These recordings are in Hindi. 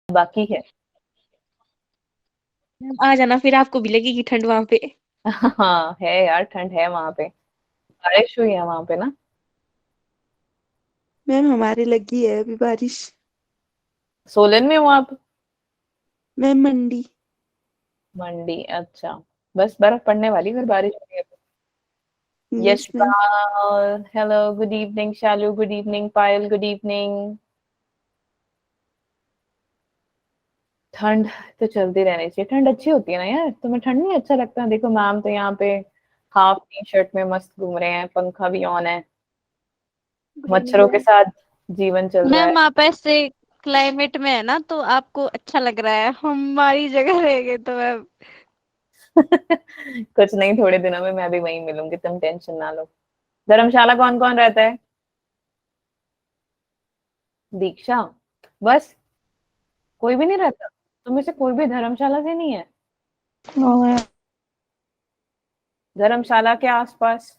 बाकी है। मैम आ जाना, फिर आपको भी लगेगी ठंड वहां पे। हाँ है यार, ठंड है वहां पे, बारिश हुई है वहां पे ना। मैम हमारे लगी है अभी बारिश। सोलन में हो आप? मैम मंडी। मंडी, अच्छा। बस बर्फ पड़ने वाली, फिर बारिश हो रही है। Yes ma'am. Yashpal hello, good evening. Shalu good evening. Payal good evening. ठंड तो चलती रहनी चाहिए, ठंड अच्छी होती है ना यार। तुम्हें ठंड नहीं अच्छा लगता? देखो मैम तो यहाँ पे हाफ टी शर्ट में मस्त घूम रहे हैं, पंखा भी ऑन है, गुड इवनिंग मच्छरों के मैम। साथ जीवन चल रहा है। मैम आप ऐसे क्लाइमेट में है ना, तो आपको अच्छा लग रहा है, हमारी जगह रह गए तो मैम। कुछ नहीं, थोड़े दिनों में मैं भी वहीं मिलूंगी, तुम टेंशन ना लो। धर्मशाला कौन कौन रहता है? दीक्षा, बस? कोई भी नहीं रहता? तुम्हें से कोई भी धर्मशाला से नहीं है? No ma'am. धर्मशाला के आसपास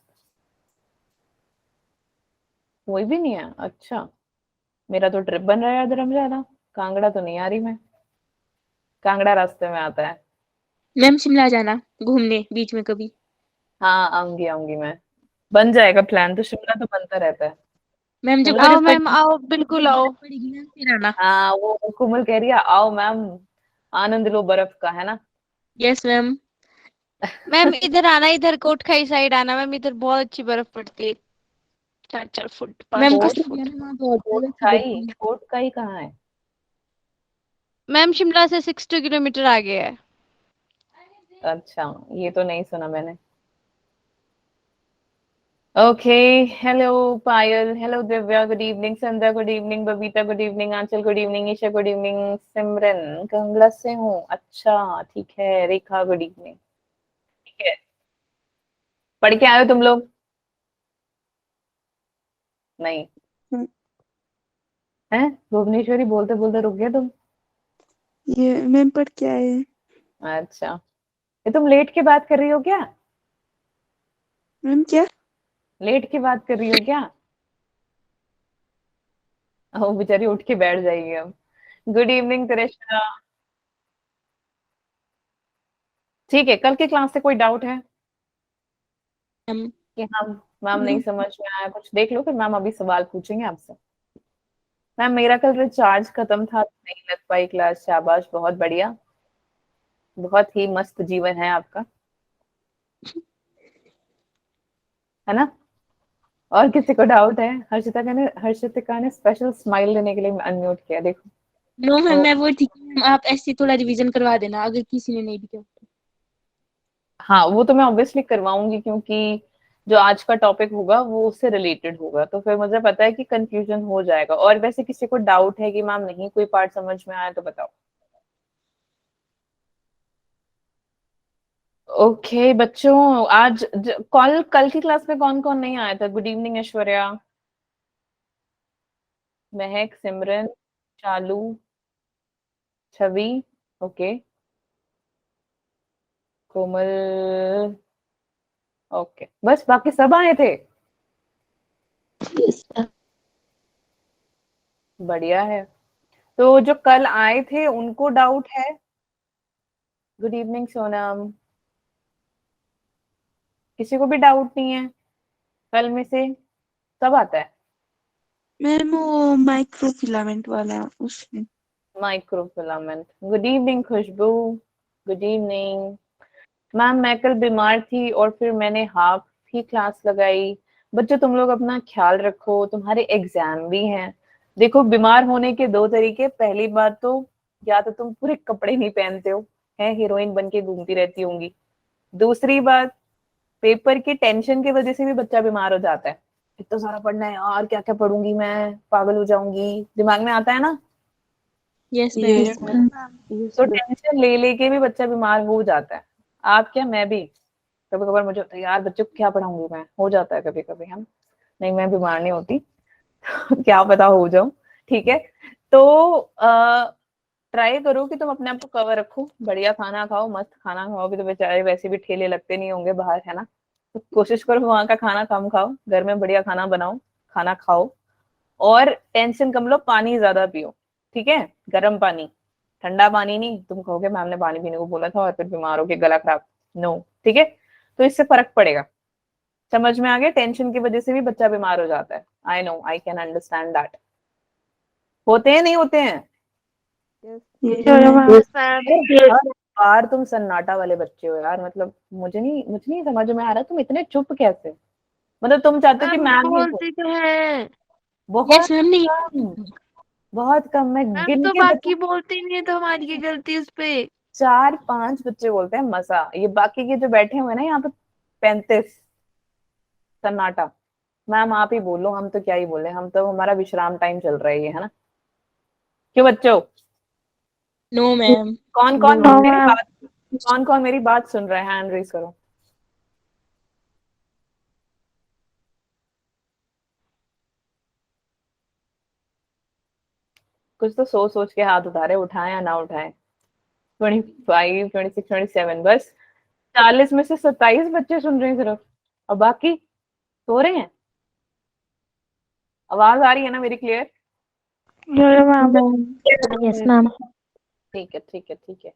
कोई भी नहीं है? अच्छा। मेरा तो ट्रिप बन रहा है धर्मशाला। कांगड़ा तो नहीं आ रही मैं, कांगड़ा रास्ते में आता है। मैम शिमला जाना घूमने बीच में कभी। हाँ आऊंगी आऊंगी मैं, बन जाएगा प्लान तो, शिमला तो बनता रहता है। मैम जब शिमला आओ ट्रिप मैम पे। आओ, बिल्कुल आओ, बर्फ पड़ेगी ना फिर आना। हाँ वो कुमल कह रही है आओ मैम, आनंद लो बर्फ का, है ना? Yes ma'am. मैम इधर आना, इधर कोटखाई साइड आना मैम, इधर बहुत अच्छी बर्फ पड़ती है। 4-4 फुट, पाँच मैम कोट, पाँच कसौली फुट आना, वहाँ तो और कोट ज्यादा अच्छी खाई, बढ़ती है। कोट खाई कहाँ है? मैम शिमला से 60 किलोमीटर आगे है। अच्छा, ये तो नहीं सुना मैंने। Okay. Hello Payal, hello Divya, good evening. Sandhya good evening. Babita good evening. Anchal good evening. Isha good evening. Simran Kangla से हूँ, अच्छा ठीक है। Rekha good evening. ठीक है, पढ़ के आए हो तुम लोग? नहीं? हम्म, है? भुवनेश्वरी बोलते बोलते रुक गए तुम। ये मैम पढ़ के आए हैं। अच्छा, ये तुम लेट के बात कर रही हो क्या? मैम क्या? लेट की बात कर रही हो क्या? ओ बेचारी उठ के बैठ जाएगी अब। Good evening Trisha. ठीक है, कल के क्लास से कोई डाउट है मैम कि हम मैम नहीं नो। समझ में आया कुछ? देख लो, फिर मैम अभी सवाल पूछेंगे आपसे। मैम मेरा कल रिचार्ज खत्म था, नहीं लग पाई क्लास। शाबाश, बहुत बढ़िया, बहुत ही मस्त जीवन है आपका, है ना? और किसी को डाउट है? हर्षिता ने स्पेशल स्माइल देने के लिए अनम्यूट किया, देखो। नो मैम, तो मैं वो ठीक है मैम, आप ऐसे थोड़ा रिवीजन करवा देना अगर किसी ने नहीं भी किया। हाँ, वो तो मैं ऑब्वियसली करवाऊंगी, क्योंकि जो आज का टॉपिक होगा वो उससे रिलेटेड होगा, तो फिर मुझे पता है कि कंफ्यूजन हो जाएगा। और वैसे किसी को डाउट है कि मैम नहीं कोई पार्ट समझ में आया, तो बताओ। ओके बच्चों, कल कल की क्लास में कौन कौन नहीं आया था? गुड इवनिंग ऐश्वर्या, महक, सिमरन, शालू, छवि, ओके, कोमल, ओके, बस बाकी सब आए थे। यस। बढ़िया है। तो जो कल आए थे उनको डाउट है? गुड इवनिंग सोनम, किसी को भी डाउट नहीं है कल में से? सब आता है? मैम वो माइक्रो फिलामेंट वाला उसमें। Micro filament. गुड इवनिंग खुशबू, गुड इवनिंग। मैम मैं कल बीमार थी और फिर मैंने हाफ ही क्लास लगाई। बच्चों तुम लोग अपना ख्याल रखो, तुम्हारे एग्जाम भी हैं। देखो बीमार होने के दो तरीके, पहली बात तो या तो तुम पूरे कपड़े नहीं पहनते हो, है हीरोइन बन के घूमती रहती होंगी। दूसरी बात, पेपर की टेंशन की वजह से भी बच्चा बीमार हो जाता है। इतना सारा पढ़ना है यार, क्या क्या पढ़ूंगी मैं, पागल हो जाऊंगी, दिमाग में आता है ना? Yes ma'am. Yes ma'am. Yes तो मैम। टेंशन ले लेके भी बच्चा बीमार हो जाता है। आप क्या, मैं भी कभी कभार मुझे होता है यार बच्चों को क्या पढ़ाऊंगी मैं, हो जाता है कभी कभी, है ना? नहीं मैं बीमार नहीं होती। क्या पता हो जाऊं। ठीक है, तो ट्राई करो कि तुम अपने आप को कवर रखो, बढ़िया खाना खाओ, मस्त खाना खाओ। भी तो बेचारे वैसे भी ठेले लगते नहीं होंगे बाहर, है ना? तो कोशिश करो वहां का खाना कम खाओ, घर में बढ़िया खाना बनाओ, खाना खाओ। और टेंशन कम लो, पानी ज्यादा पियो, ठीक है? गर्म पानी। ठंडा पानी नहीं, तुम कहोगे मैम ने पानी पीने को बोला था और फिर बीमार हो के गला खराब। नो, ठीक है, तो इससे फर्क पड़ेगा। समझ में आ गया, टेंशन की वजह से भी बच्चा बीमार हो जाता है। I know, I can understand that. होते हैं नहीं होते हैं? मैम। हर बार तुम सन्नाटा वाले बच्चे हो यार, मतलब मुझे नहीं समझ में आ रहा तुम इतने चुप कैसे, मतलब तुम चाहते हो कि मैम ही को। बोलते तो है बहुत यस मैम। नहीं कम, बहुत कम, मैं मैम, गिन तो के बता। बाकी बोलते ही नहीं है तो हमारी क्या गलती उस पे। 4-5 बच्चे बोलते हैं मसा, ये बाकी के जो बैठे हुए हैं ना यहाँ पे 35 सन्नाटा। मैम आप ही बोलो, हम तो क्या ही बोले, हम तो हमारा विश्राम टाइम चल रहा है ये, है ना? क्यों बच्चों? No ma'am. कौन कौन नो मेरी मैम। बात कौन कौन मेरी बात सुन रहा है? हैंड रेज करो। कुछ तो सोच सोच के हाथ उठा रहे, उठाए या ना उठाए। 25, 26, 27, बस 40 में से 27 बच्चे सुन रहे हैं सिर्फ, और बाकी सो रहे हैं। आवाज आ रही है ना मेरी क्लियर? Yes ma'am. ठीक है, ठीक है, ठीक है,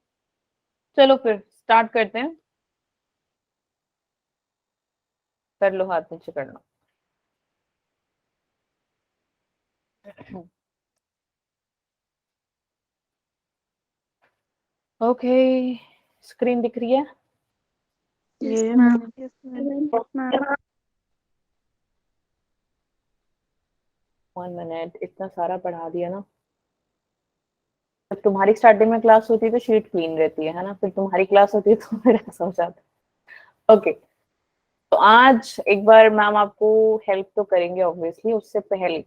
चलो फिर स्टार्ट करते हैं। कर लो, हाथ नीचे कर लो। ओके, स्क्रीन दिख रही है? Yes ma'am. 1 मिनट, इतना सारा पढ़ा दिया ना। जब तुम्हारी स्टार्टिंग में क्लास होती है तो शीट क्लीन रहती है ना, फिर तुम्हारी क्लास होती है तो फिर ऐसा हो जाता है। ओके, तो आज एक बार मैम आपको हेल्प तो करेंगे ऑब्वियसली, उससे पहले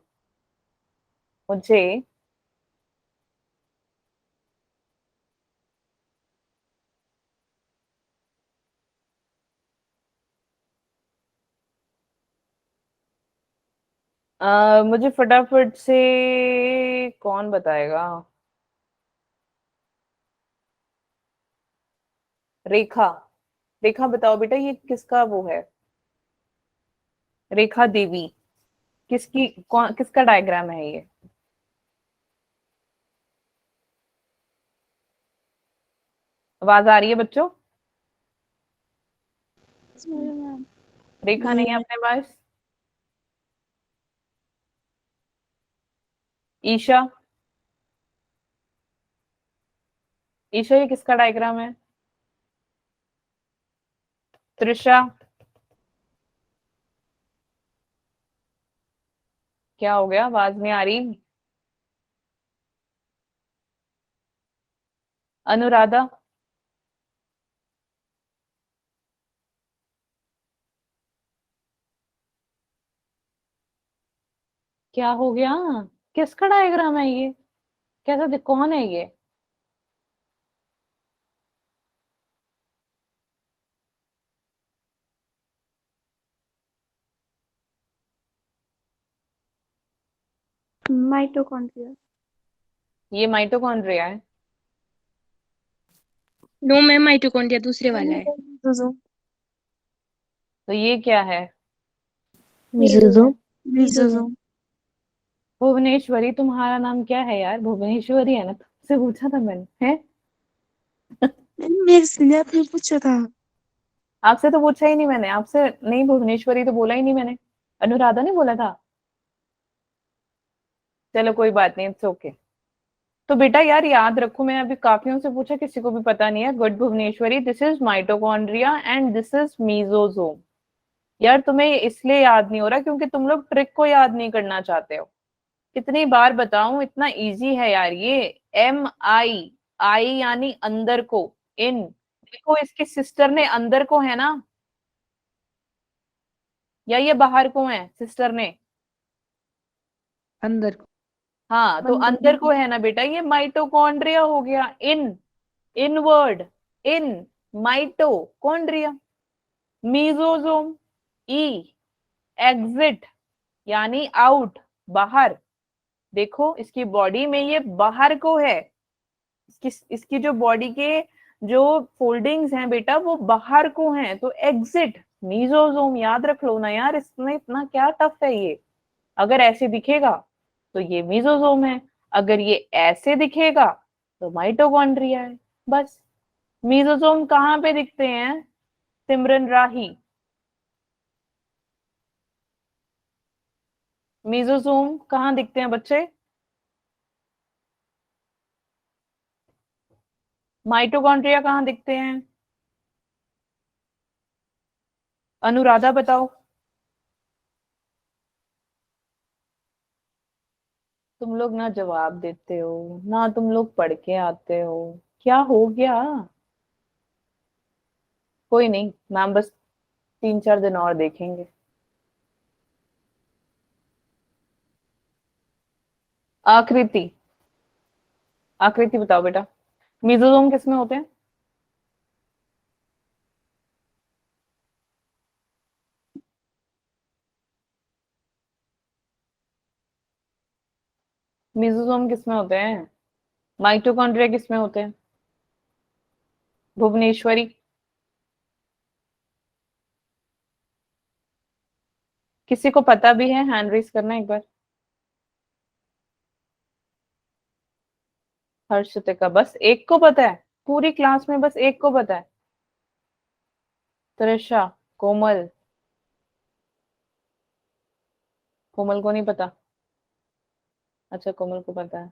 मुझे मुझे फटाफट से कौन बताएगा? रेखा, रेखा बताओ बेटा, ये किसका वो है? रेखा देवी, किसकी कौन किसका डायग्राम है ये? आवाज आ रही है बच्चों? रेखा नहीं है अपने पास? ईशा, ईशा ये किसका डायग्राम है? त्रिशा, क्या हो गया, आवाज नहीं आ रही? अनुराधा, क्या हो गया? किसका डायग्राम है ये? कैसा कौन है ये? माइटोकॉन्ड्रिया। ये माइटोकॉन्ड्रिया है? नो मैम, माइटोकॉन्ड्रिया दूसरे वाला है। तो ये क्या है? मीसोजोम। भुवनेश्वरी, तुम्हारा नाम क्या है यार? भुवनेश्वरी है ना, तुमसे पूछा था मैंने, है? मेरे से आपने पूछा था। आपसे तो पूछा ही नहीं मैंने, आपसे नहीं, भुवनेश्वरी तो बोला ही नहीं मैंने, अनुराधा ने बोला था। चलो कोई बात नहीं, इट्स ओके। तो बेटा यार याद रखो, मैं अभी काफियों से पूछा, किसी को भी पता नहीं है। Good Bhuvaneshwari, this is mitochondria and this is mesosome. यार तुम्हें इसलिए याद नहीं हो रहा क्योंकि तुम लोग ट्रिक को याद नहीं करना चाहते हो। कितनी बार बताऊं, इतना इजी है यार ये। एम आई, आई यानी अंदर को, इन, देखो इसके सिस्टर ने अंदर को है ना, या ये बाहर को है सिस्टर ने? अंदर। हाँ, तो अंदर को है ना बेटा, ये माइटोकॉन्ड्रिया हो गया। इन, इनवर्ड, इन, माइटोकॉन्ड्रिया। मीजोजोम, ई, एग्जिट यानी आउट, बाहर। देखो इसकी बॉडी में ये बाहर को है, इसकी जो बॉडी के जो फोल्डिंग्स हैं बेटा वो बाहर को हैं, तो एग्जिट मीजोजोम। याद रख लो ना यार, इसमें इतना क्या टफ है ये। अगर ऐसे दिखेगा तो ये मीजोजोम है, अगर ये ऐसे दिखेगा तो माइटोकॉन्ड्रिया है बस। मीजोसोम कहाँ पे दिखते हैं सिमरन राही? मीजोसोम कहाँ दिखते हैं बच्चे? माइटोकॉन्ड्रिया कहाँ दिखते हैं? अनुराधा बताओ। तुम लोग ना जवाब देते हो ना, तुम लोग पढ़ के आते हो, क्या हो गया? कोई नहीं, मैम बस 3-4 दिन और देखेंगे। आकृति, आकृति बताओ बेटा, मीजोसोम किसमें होते हैं? मीजोसोम किसमें होते हैं? माइटोकॉन्ड्रिया किसमें होते हैं? भुवनेश्वरी, किसी को पता भी है? हैंड रेस करना एक बार। हर्षिता, बस एक को पता है? पूरी क्लास में बस एक को पता है? त्रिशा, कोमल, कोमल को नहीं पता? अच्छा, कोमल को पता है।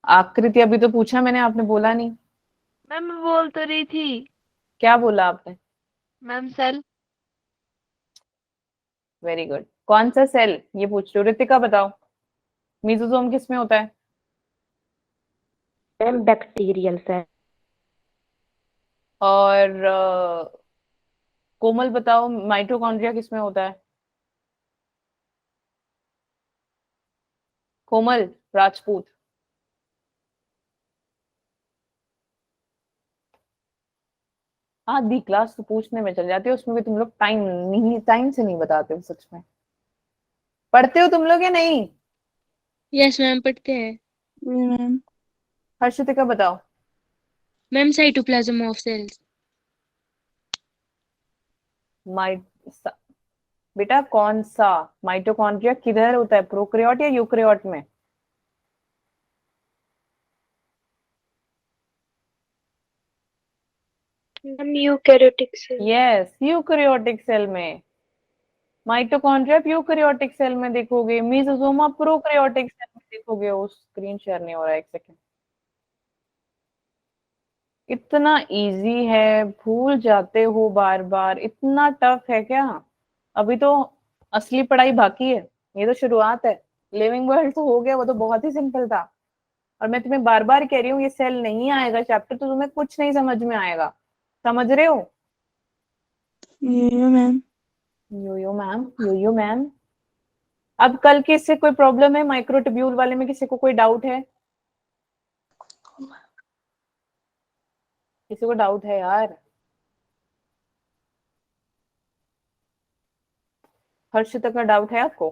आकृति, अभी तो पूछा मैंने, आपने बोला नहीं। मैम मैं बोल तो रही थी। क्या बोला आपने? Ma'am cell. Very good. कौन सा सेल ये पूछ रहे हो? रितिका बताओ, मीजोसोम किसमें होता है? Ma'am bacterial cell. और कोमल बताओ, माइटोकॉन्ड्रिया किसमें होता है? कोमल राजपूत। आधी क्लास तो पूछने में चल जाती है, उसमें भी तुम लोग टाइम से नहीं बताते हो सच में। पढ़ते हो तुम लोग या नहीं? यस मैम पढ़ते हैं। जी मैम। हर्षितिका बताओ। Ma'am cytoplasm of cells. माइट बेटा कौन सा? माइटोकॉन्ड्रिया किधर होता है, प्रोकैरियोट या यूकैरियोट में? Ma'am eukaryotic cell. Yes, eukaryotic cell में। माइटोकॉन्ड्रिया यूकैरियोटिक सेल में देखोगे, मीजोसोम प्रोकैरियोटिक सेल में देखोगे। उस स्क्रीन शेयर नहीं हो रहा है, एक सेकंड। इतना इजी है, भूल जाते हो बार बार? इतना टफ है क्या? अभी तो असली पढ़ाई बाकी है, ये तो शुरुआत है। लिविंग वर्ल्ड तो हो गया, वो तो बहुत ही सिंपल था। और मैं तुम्हें बार बार कह रही हूँ, ये सेल नहीं आएगा चैप्टर तो तुम्हें कुछ नहीं समझ में आएगा। समझ रहे हो? ये ma'am. Yo ma'am, yo ma'am. अब कल के इससे कोई प्रॉब्लम है? माइक्रोट्यूब्यूल वाले में किसी को कोई डाउट है? किसी को डाउट है यार? हर्षिता का डाउट है आपको?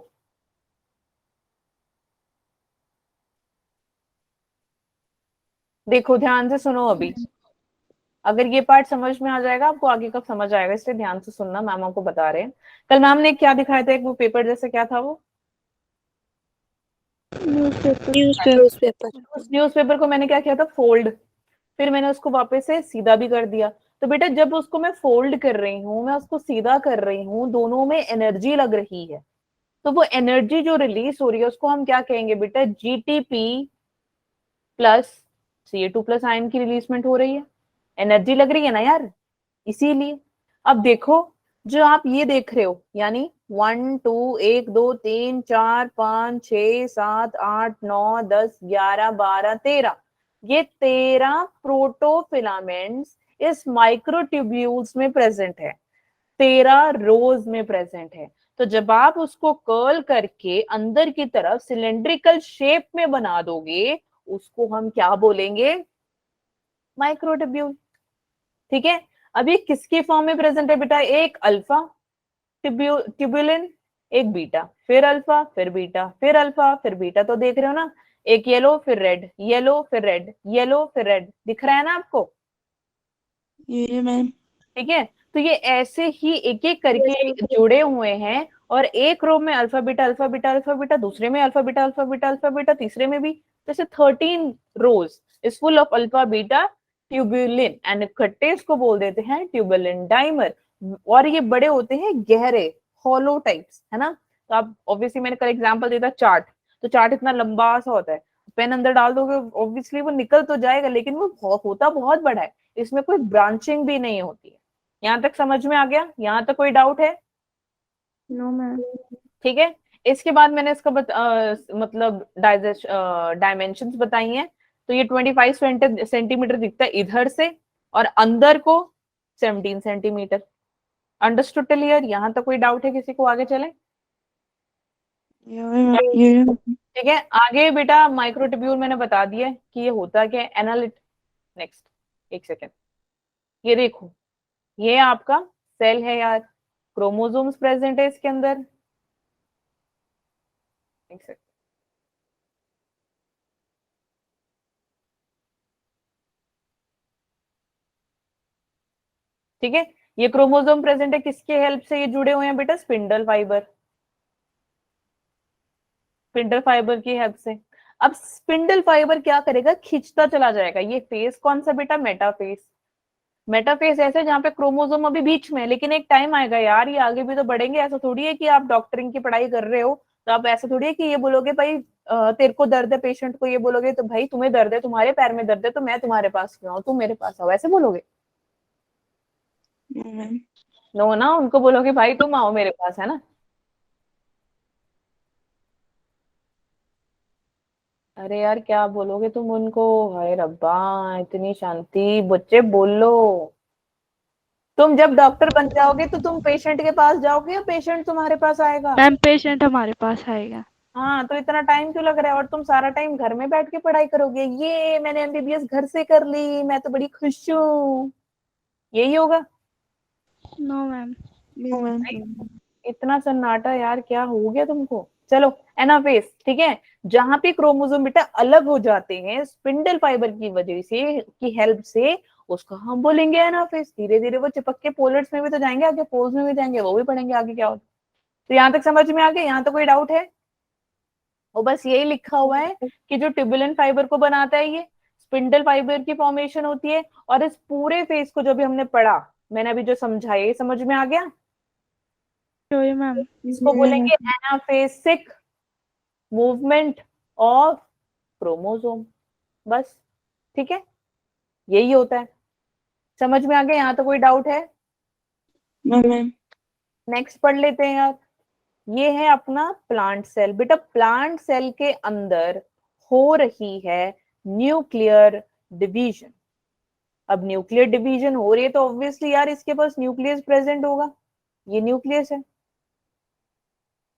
देखो ध्यान से सुनो अभी। अगर ये पार्ट समझ में आ जाएगा आपको, आगे कब समझ आएगा, इसलिए ध्यान से सुनना, मैम आपको बता रहे हैं। कल मैम ने क्या दिखाया था, एक वो पेपर जैसे, क्या था वो? न्यूज़पेपर। उस न्यूज़पेपर को मैंने क्या किया था, फोल्ड। फिर मैंने उसको वापस से सीधा भी कर दिया। तो बेटा जब उसको मैं फोल्ड कर रही हूँ, मैं उसको सीधा कर रही हूँ, दोनों में एनर्जी लग रही है। तो वो एनर्जी जो रिलीज हो रही है उसको हम क्या कहेंगे बेटा? GTP plus Ca2 plus ion की रिलीजमेंट हो रही है। एनर्जी लग रही है ना यार, इसीलिए। अब देखो, जो आप ये देख रहे हो, यानी 1 2 1 2 3 4 5 6 7 8 9 10 11 12 13, ये 13 प्रोटोफिलामेंट्स इस माइक्रोट्यूब्यूल्स में प्रेजेंट है। 13 रोज में प्रेजेंट है। तो जब आप उसको कर्ल करके अंदर की तरफ सिलेंड्रिकल शेप में बना दोगे, उसको हम क्या बोलेंगे? माइक्रोट्यूब्यूल। ठीक है। अब ये किसके फॉर्म में प्रेजेंट है बेटा? एक अल्फा ट्यूब्यूलिन, एक बीटा, फिर अल्फा, फिर बीटा, फिर अल्फा, फिर बीटा। तो देख रहे हो ना, एक येलो फिर रेड, येलो फिर रेड, येलो फिर रेड, दिख रहा है ना आपको? ये मैम। ठीक है। तो ये ऐसे ही एक एक करके जुड़े हुए हैं, और एक रो में alpha beta alpha beta alpha beta, दूसरे में alpha beta alpha beta alpha beta, तीसरे में भी, जैसे 13 rows is full of alpha beta tubulin, and इकट्ठे इसको बोल देते हैं ट्यूबुलिन डाइमर। और ये बड़े होते हैं गहरे, हॉलो टाइप्स, है ना। तो आप ऑब्वियसली, मैंने कल एग्जांपल दिया था चार्ट, तो चार्ट इतना लंबा सा होता है, पेन अंदर डाल दोगे ऑब्वियसली वो निकल तो जाएगा, लेकिन वो होता बहुत बड़ा है, इसमें कोई ब्रांचिंग भी नहीं होती है। यहाँ तक समझ में आ गया? यहाँ तक कोई डाउट है? No ma'am. ठीक है। इसके बाद मैंने इसका मतलब डायमेंशंस बताई हैं। तो ये 25 सेंटीमीटर दिखता है इधर से, और अंदर को 17 सेंटीमीटर। Understood clear? यहाँ तक कोई डाउट है किसी को? आगे चले। ये ठीक है, आगे बेटा माइक्रोट्यूब्यूल मैंने बता दिया कि ये होता क्या है, एनालिट। नेक्स्ट, एक सेकेंड, ये देखो, ये आपका सेल है यार, क्रोमोसोम्स प्रेजेंट है इसके अंदर। एक सेकेंड, ठीक है, ये क्रोमोसोम प्रेजेंट है, किसके हेल्प से ये जुड़े हुए हैं बेटा? स्पिंडल फाइबर, स्पिंडल फाइबर की हेल्प से। अब स्पिंडल फाइबर क्या करेगा? खींचता चला जाएगा। ये फेस कौन सा बेटा? मेटाफेस। मेटाफेस ऐसे जहाँ पे क्रोमोसोम अभी बीच में है, लेकिन एक टाइम आएगा यार, ये आगे भी तो बढ़ेंगे। ऐसा थोड़ी है कि आप डॉक्टरिंग की पढ़ाई कर रहे हो तो आप ऐसा थोड़ी है कि ये बोलोगे भाई तेरे को दर्द है, पेशेंट को ये बोलोगे तो भाई तुम्हें दर्द है, तुम्हारे पैर में दर्द है तो मैं तुम्हारे पास क्यों आऊं, तुम मेरे पास आओ, ऐसे बोलोगे? नो ना, उनको बोलोगे भाई तुम आओ मेरे पास, है ना। अरे यार क्या बोलोगे तुम उनको? हाय रब्बा, इतनी शांति, बच्चे बोल लो। तुम जब डॉक्टर बन जाओगे तो तुम पेशेंट के पास जाओगे या पेशेंट तुम्हारे पास आएगा? मैम पेशेंट हमारे पास आएगा। हाँ, तो इतना टाइम क्यों लग रहा है? और तुम सारा टाइम घर में बैठ के पढ़ाई करोगे, ये मैंने एमबीबीएस घर से कर ली, मैं तो बड़ी खुश हूँ, यही होगा? No ma'am. इतना सन्नाटा यार, क्या हो गया तुमको? चलो, एनाफेस, ठीक है, जहां पे क्रोमोसोम बेटा अलग हो जाते हैं स्पिंडल फाइबर की वजह से, की हेल्प से, उसको हम बोलेंगे एनाफेस। धीरे धीरे वो चिपक के पोलर्स में भी तो जाएंगे, आगे पोल्स में भी जाएंगे, वो भी पढ़ेंगे आगे क्या होता है। तो यहाँ तक समझ में आ गया? यहाँ तो कोई डाउट है? और बस यही लिखा हुआ है कि जो ट्यूबुलिन फाइबर को बनाता है ये स्पिंडल फाइबर की फॉर्मेशन होती है। और इस पूरे फेस को जो भी हमने पढ़ा, मैंने अभी जो समझाया, ये समझ में आ गया? मैम। इसको बोलेंगे एनाफेसिक मूवमेंट ऑफ क्रोमोसोम, बस। ठीक है, यही होता है। समझ में आ गया? यहाँ तो कोई डाउट है? नेक्स्ट पढ़ लेते हैं यार। ये है अपना प्लांट सेल। बेटा प्लांट सेल के अंदर हो रही है न्यूक्लियर डिवीजन। अब न्यूक्लियर डिवीजन हो रही है तो ऑब्वियसली यार इसके पास न्यूक्लियस प्रेजेंट होगा। ये न्यूक्लियस है,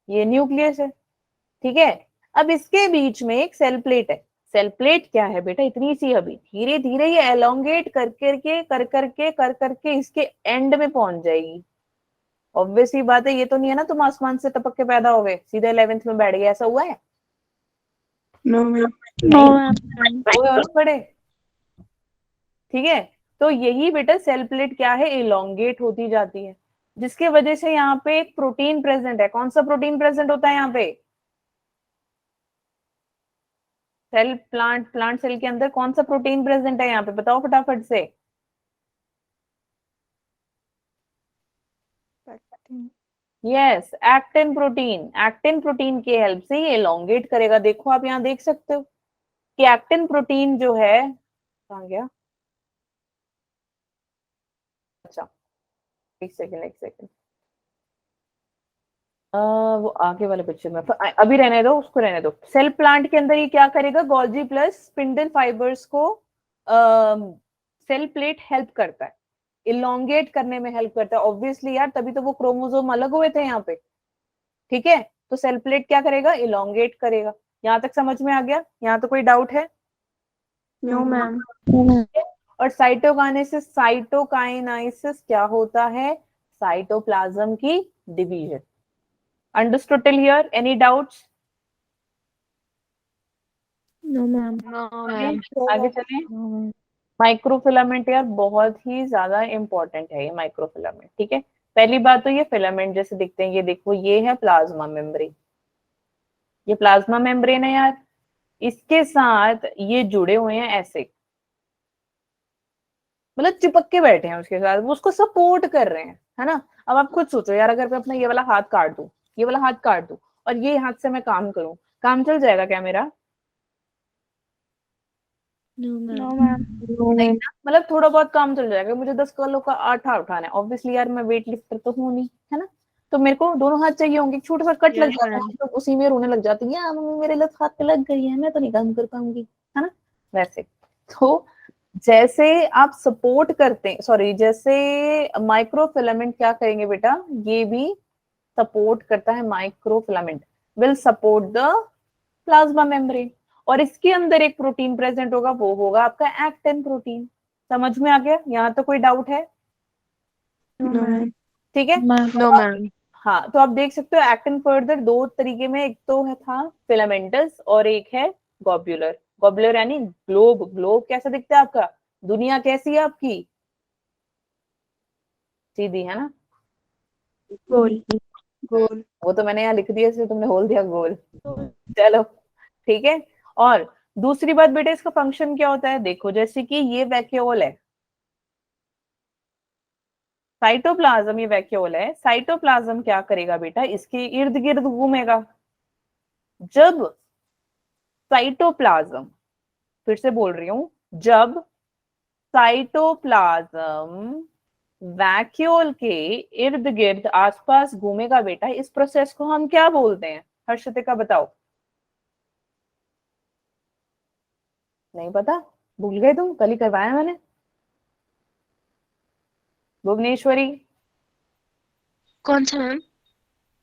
ये न्यूक्लियस है, ठीक है। अब इसके बीच में एक सेल प्लेट है। सेल प्लेट क्या है बेटा? इतनी सी, अभी धीरे धीरे ये एलोंगेट कर करके कर करके इसके एंड में पहुंच जाएगी। ऑब्वियसली बात है, ये तो नहीं है ना तुम आसमान से टपक के पैदा हो गए सीधे 11th में बैठ गए, ऐसा हुआ है? No ma'am. हो गए ना बड़े, ठीक है। तो यही बेटा सेल प्लेट क्या है? इलोंगेट होती जाती है, जिसके वजह से यहाँ पे एक प्रोटीन प्रेजेंट है। कौन सा प्रोटीन प्रेजेंट होता है यहाँ पे? सेल प्लांट सेल के अंदर कौन सा प्रोटीन प्रेजेंट है यहाँ पे? बताओ फटाफट से। Yes, actin protein. Actin protein की हेल्प से ये एलोंगेट करेगा। देखो आप यहाँ देख सकते हो कि एक्टिन प्रोटीन जो है, कहाँ गया? अच्छा, एक सेकेंड एक सेकेंड, वो आगे वाले पिक्चर में अभी रहने दो, उसको रहने दो। सेल प्लांट के अंदर ये क्या करेगा? गोल्जी प्लस स्पिंडल फाइबर्स को सेल प्लेट हेल्प करता है, इलोंगेट करने में हेल्प करता है। ऑब्वियसली यार, तभी तो वो क्रोमोसोम अलग हुए थे यहाँ पे, ठीक है। तो सेल प्लेट क्या करेगा? इलोंगेट करेगा। यहाँ तक समझ में आ गया? यहाँ तो कोई डाउट है? No ma'am. और साइटोकाइनेसिस, साइटोकाइनाइसिस क्या होता है? साइटोप्लाज्म की division. Understood till here? Any doubts? No ma'am. No ma'am. आगे चलें। माइक्रोफिलामेंट यार बहुत ही ज्यादा इंपॉर्टेंट है ये माइक्रोफिलामेंट, ठीक है। पहली बात तो ये फिलामेंट जैसे दिखते हैं, ये देखो ये है प्लाज्मा मेम्ब्रेन, ये प्लाज्मा मेम्ब्रेन है यार, इसके साथ ये जुड़े हुए हैं ऐसे, मतलब चिपक के बैठे हैं उसके साथ, वो उसको सपोर्ट कर रहे हैं, है ना। अब आप खुद सोचो यार, अगर मैं अपना ये वाला हाथ काट दूं, ये वाला हाथ काट दूं और ये हाथ से मैं काम करूं, काम चल जाएगा क्या मेरा? No ma'am. नहीं ना, मतलब थोड़ा बहुत काम चल जाएगा। मुझे 10 किलो का आटा उठाना है, ऑब्वियसली यार मैं वेट लिफ्टर तो हूं नहीं, है ना। तो मेरे को दोनों हाथ चाहिए होंगे, छोटा सा कट लग जाता है तो उसी में रोने लग जाती है, मम्मी मेरे लत हाथ पे लग गई है, मैं तो नहीं काम कर पाऊंगी, है ना। वैसे तो जैसे आप सपोर्ट करते हैं, सॉरी, जैसे माइक्रोफिलामेंट क्या करेंगे बेटा, ये भी सपोर्ट करता है, microfilament will support the plasma membrane, और इसके अंदर एक प्रोटीन प्रेजेंट होगा, वो होगा आपका एक्टिन प्रोटीन। समझ में आ गया? यहाँ तो कोई डाउट है? No ma'am. ठीक है। No ma'am. हाँ, तो आप देख सकते हो एक्टिन फर्दर दो तरीके में, एक तो है था फिलामेंटस और एक है ग्लोब्यूलर। ग्लोब्यूलर यानी ग्लोब, ग्लोब कैसा दिखता है आपका, दुनिया कैसी है आपकी, सीधी, है ना। गोल। गोल। वो तो मैंने यहाँ लिख दिया इसलिए तुमने बोल दिया गोल। चलो ठीक है। और दूसरी बात बेटा, इसका फंक्शन क्या होता है, देखो जैसे कि ये वैक्यूल है, साइटोप्लाज्म, ये वैक्यूल है, साइटोप्लाज्म क्या करेगा बेटा, इसके इर्द गिर्द घूमेगा। जब साइटोप्लाज्म, फिर से बोल रही हूं, जब साइटोप्लाज्म वैक्यूल के इर्द गिर्द आसपास घूमेगा बेटा, इस प्रोसेस को हम क्या बोलते हैं? हर्षितिका बताओ। नहीं पता, भूल गए तुम, कल ही करवाया मैंने। भुवनेश्वरी, कौन सा मैम?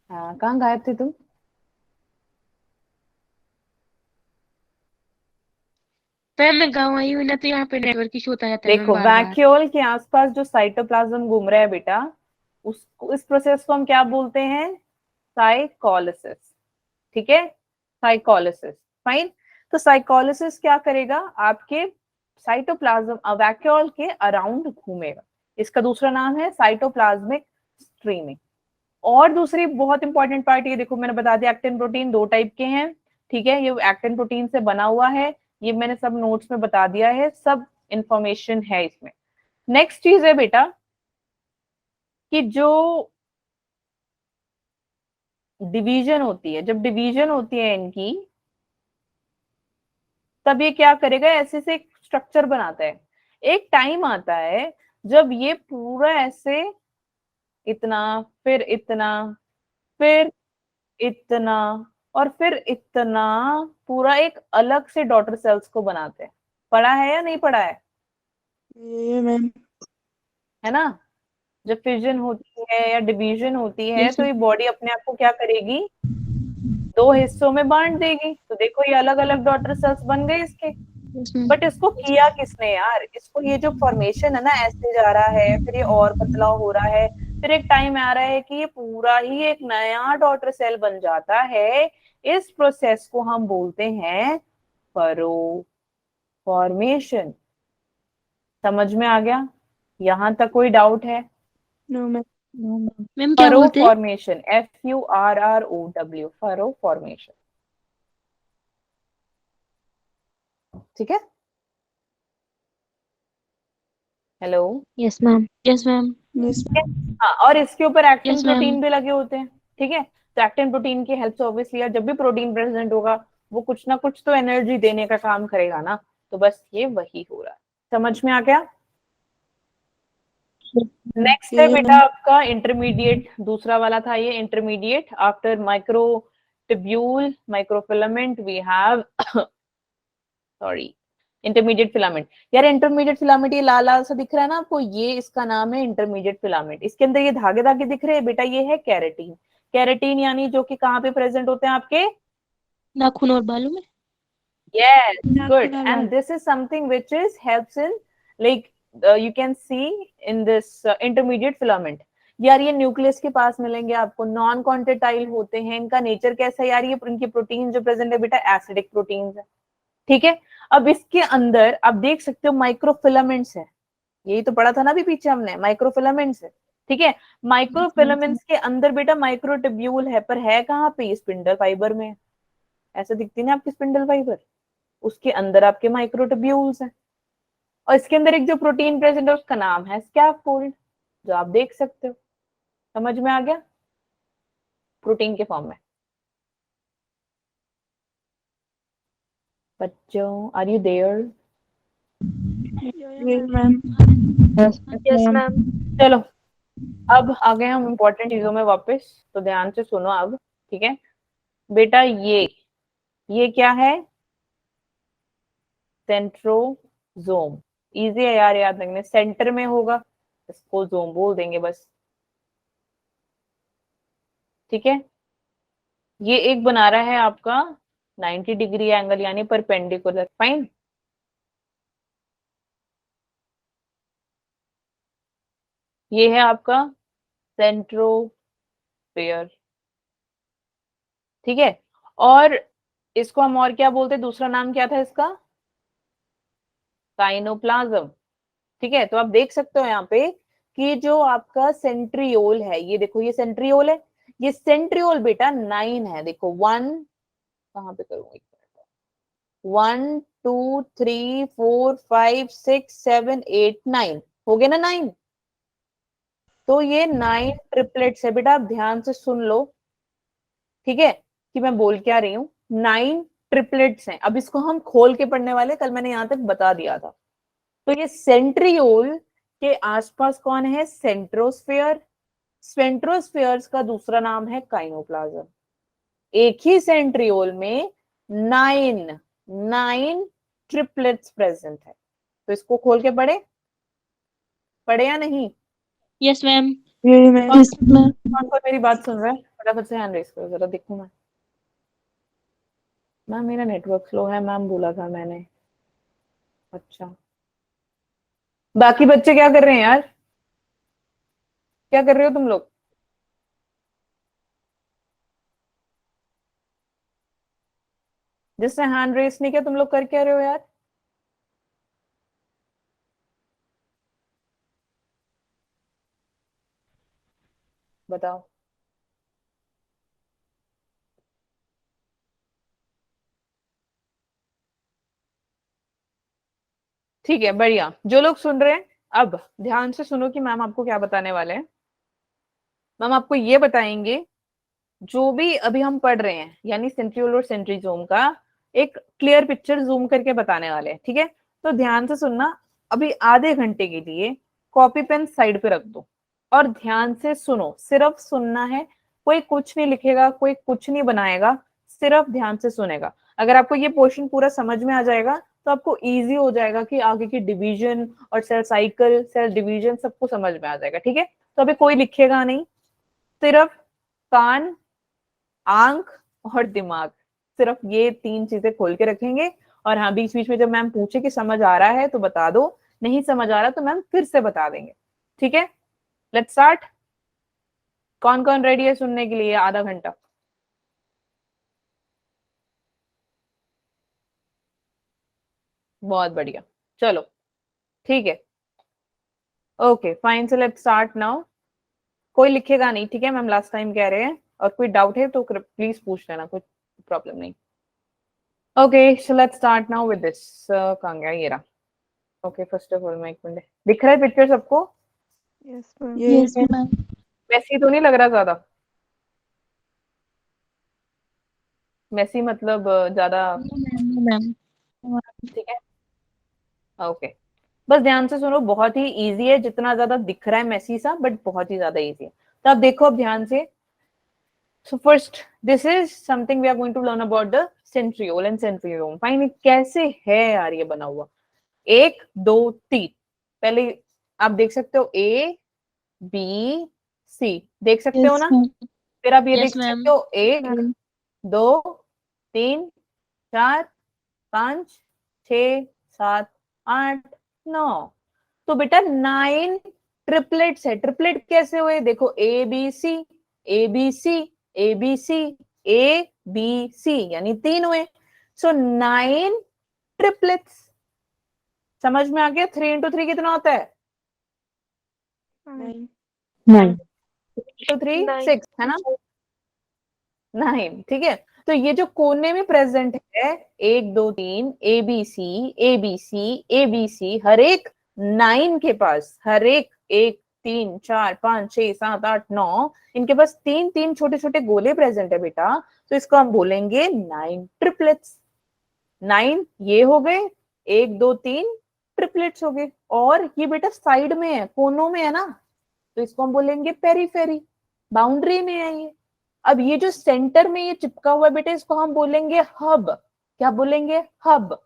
हाँ कहाँ गायब थे तुम? मैम मैं गाँव आई हूँ ना, तो यहाँ पे नेटवर्क इशू होता रहता है मैम देखो बार बार। वैक्यूल के आसपास जो साइटोप्लाज्म घूम रहा है बेटा, इस प्रोसेस को हम क्या बोलते हैं? साइकोलिसिस, ठीक है, साइकोलिसिस। फाइन। तो साइकोलिसिस क्या करेगा, आपके साइटोप्लाज्म वैक्यूल के अराउंड घूमेगा, इसका दूसरा नाम है साइटोप्लाज्मिक स्ट्रीमिंग। और दूसरी बहुत इंपॉर्टेंट पार्ट, ये देखो मैंने बता दिया, एक्टिन प्रोटीन दो टाइप के हैं, ठीक है, ये एक्टिन प्रोटीन से बना हुआ है, ये मैंने सब नोट्स में बता दिया है, सब इंफॉर्मेशन है इसमें। नेक्स्ट चीज है बेटा कि जो डिवीजन होती है, जब डिवीजन होती है इनकी, तब ये क्या करेगा, ऐसे से एक स्ट्रक्चर बनाता है। एक टाइम आता है जब ये पूरा ऐसे, इतना, फिर इतना, फिर इतना, और फिर इतना, पूरा एक अलग से डॉटर सेल्स को बनाते हैं। पढ़ा है या नहीं पढ़ा ये मैम। है ना। जब फिजन होती है या डिवीजन होती है यस तो ये बॉडी अपने आप को क्या करेगी, दो हिस्सों में बांट देगी। तो देखो ये अलग अलग डॉटर सेल्स बन गए इसके। मैम। बट इसको किया किसने यार, इसको ये जो फॉर्मेशन है ना, ऐसे जा रहा है, फिर ये और पतला हो रहा है, फिर एक टाइम आ रहा है कि ये पूरा ही एक नया डॉटर सेल बन जाता है। इस प्रोसेस को हम बोलते हैं फरो फॉर्मेशन। समझ में आ गया? यहां तक कोई डाउट है? No ma'am. मैम क्या फरो बोलते हैं? फॉर्मेशन, FURROW, फरो फॉर्मेशन, ठीक है। Hello. Yes ma'am, yes ma'am, yes. हाँ, और इसके ऊपर एक्टिन यस मैम। प्रोटीन भी लगे होते हैं, ठीक है। तो एक्टिन प्रोटीन की हेल्प से ऑब्वियसली यार, जब भी प्रोटीन प्रेजेंट होगा वो कुछ ना कुछ तो एनर्जी देने का काम करेगा ना, तो बस ये वही हो रहा है। समझ में आ गया? नेक्स्ट है ये बेटा मैम। आपका इंटरमीडिएट, दूसरा वाला था ये intermediate. After microtubule microfilament we have sorry intermediate filament. यार इंटरमीडिएट फिलामेंट ये लाल लाल सा दिख रहा है ना आपको, ये इसका नाम है इंटरमीडिएट फिलामेंट। इसके अंदर ये धागे धागे दिख रहे हैं बेटा, ये है कैरेटीन। कैरेटीन यानी जो कि कहाँ पे प्रेजेंट होते हैं आपके, नाखून और बालों में। yes, good, नाखून और and बाल। this is something which is helps in like you can see in this intermediate filament। यार ये न्यूक्लियस के पास मिलेंगे आपको, नॉन कॉन्टेटाइल होते हैं। इनका नेचर कैसा है यार, ये इनकी प्रोटीन जो प्रेजेंट है बेटा, एसिडिक प्रोटीन है, ठीक है। अब इसके अंदर आप देख सकते हो माइक्रोफिलामेंट्स है, यही तो पढ़ा था ना अभी पीछे हमने, माइक्रोफिलामेंट्स है, ठीक है। माइक्रोफिलामेंट्स के अंदर बेटा माइक्रोट्यूब्यूल है, पर है कहाँ पे, स्पिंडल फाइबर में। ऐसे दिखती ना आपकी स्पिंडल फाइबर, उसके अंदर आपके माइक्रोट्यूब्यूल्स हैं। और इसके अंदर एक जो प्रोटीन प्रेजेंट है उसका नाम है स्कैफोल्ड, जो आप देख सकते हो। समझ में आ गया, प्रोटीन के फॉर्म में। बच्चों are you there? Yes, ma'am. Yes, ma'am. चलो अब आ गए हम इंपॉर्टेंट चीजों में वापस, तो ध्यान से सुनो अब, ठीक है बेटा। ये क्या है, सेंट्रोजोम। इजी है यार याद रखने, सेंटर में होगा, इसको जोम बोल देंगे बस, ठीक है। ये एक बना रहा है आपका 90 डिग्री एंगल, यानी परपेंडिकुलर, फाइन। ये है आपका सेंट्रोस्फेयर, ठीक है। और इसको हम और क्या बोलते हैं, दूसरा नाम क्या था इसका, काइनोप्लाज्म, ठीक है। तो आप देख सकते हो यहाँ पे कि जो आपका सेंट्रियोल है, ये देखो ये सेंट्रियोल है, ये सेंट्रियोल बेटा 9 है, देखो 1, कहाँ पे करूंगी, 1 2 3 4 5 6 7 8 9, हो गए ना 9। तो ये 9 ट्रिपलेट्स है बेटा, आप ध्यान से सुन लो, ठीक है, कि मैं बोल क्या रही हूँ। 9 ट्रिपलेट्स हैं, अब इसको हम खोल के पढ़ने वाले, कल मैंने यहां तक बता दिया था। तो ये सेंट्रियोल के आसपास कौन है, सेंट्रोस्फेयर। सेंट्रोस्फेयर्स का दूसरा नाम है काइनोप्लाज्म। एक ही सेंट्रियोल में 9 ट्रिपलेट्स प्रेजेंट है। तो इसको खोल के पढ़े या नहीं? Yes ma'am. Yes, ma'am. Yes, ma'am. कौन कौन मेरी बात सुन रहा है, फटाफट से हैंड रेस करो जरा, देखूं मैं। मैम मेरा नेटवर्क स्लो है मैम, बोला था मैंने। अच्छा, बाकी बच्चे क्या कर रहे हैं यार, क्या कर रहे हो तुम लोग? जिसने हैंड रेस नहीं किया, तुम लोग कर क्या रहे हो यार? बताओ। ठीक है, बढ़िया। जो लोग सुन रहे हैं अब ध्यान से सुनो कि मैम आपको क्या बताने वाले हैं। मैम आपको ये बताएंगे, जो भी अभी हम पढ़ रहे हैं, यानी सेंट्रियोल और सेंट्रीजोम का एक क्लियर पिक्चर जूम करके बताने वाले हैं, ठीक है। तो ध्यान से सुनना, अभी आधे घंटे के लिए कॉपी पेन साइड पे रख दो और ध्यान से सुनो, सिर्फ सुनना है, कोई कुछ नहीं लिखेगा, कोई कुछ नहीं बनाएगा, सिर्फ ध्यान से सुनेगा। अगर आपको ये पोर्शन पूरा समझ में आ जाएगा तो आपको इजी हो जाएगा कि आगे की डिवीजन और सेल साइकिल, सेल डिवीजन सबको समझ में आ जाएगा, ठीक है। तो अभी कोई लिखेगा नहीं, सिर्फ कान, आंख और दिमाग, सिर्फ ये 3 चीजें खोल के रखेंगे। और हाँ, बीच बीच में जब मैम पूछे कि समझ आ रहा है तो बता दो, नहीं समझ आ रहा तो मैम फिर से बता देंगे, ठीक है। Let's start. कौन कौन रेडी है सुनने के लिए आधा घंटा? बहुत बढ़िया, चलो ठीक है, okay fine, so let's start now. कोई लिखेगा नहीं, ठीक है, मैम लास्ट टाइम कह रहे हैं, और कोई डाउट है तो प्लीज पूछ लेना, कोई प्रॉब्लम नहीं। Okay so let's start now with this. कहाँ गया ये रहा। ओके फर्स्ट ऑफ ऑल मैं एक मिनट, दिख रहा है पिक्चर सबको? Yes, ma'am. Yes, Yes, ma'am. Massey तो नहीं लग रहा ज्यादा? मैसी मतलब ज्यादा, No, ma'am. ठीक है, ओके। बस ध्यान से सुनो, बहुत ही इजी है, जितना ज्यादा दिख रहा है मैसी सा, बट बहुत ही ज्यादा इजी है। तो आप देखो अब ध्यान से। So first, this is something we are going to learn about the centriole and centriole. Fine, कैसे है यार ये बना हुआ, 1 2 3, पहले आप देख सकते हो A B C, देख सकते हो Yes, ना? ma'am. फिर आप ये Yes, देख ma'am. सकते हो 1 2 3 4 5 6 7 8 9। तो बेटा 9 ट्रिपलेट्स है। ट्रिपलेट कैसे हुए, देखो A B C, A B C, A B C, A B C, यानी 3 हुए। So 9 triplets. समझ में आ गया? 3 इंटू 3 कितना होता है? 9. 9. 3 9. 6 है ना? 9, ठीक है। तो ये जो कोने में प्रेजेंट है 1 2 3 ABC ABC ABC, हर एक 9 के पास, हर एक 1 3 4 5 6 7 8 9, इनके पास 3 3 छोटे छोटे गोले प्रेजेंट है बेटा। तो इसको हम बोलेंगे 9 ट्रिपलेट्स। 9 ये हो गए, 1 2 3 ट्रिपलेट्स हो गए। और ये बेटा साइड में है, कोनों में है ना, तो इसको हम बोलेंगे पेरीफेरी, बाउंड्री में है ये। अब ये जो सेंटर में ये चिपका हुआ है बेटा, इसको हम बोलेंगे हब। क्या बोलेंगे? हब।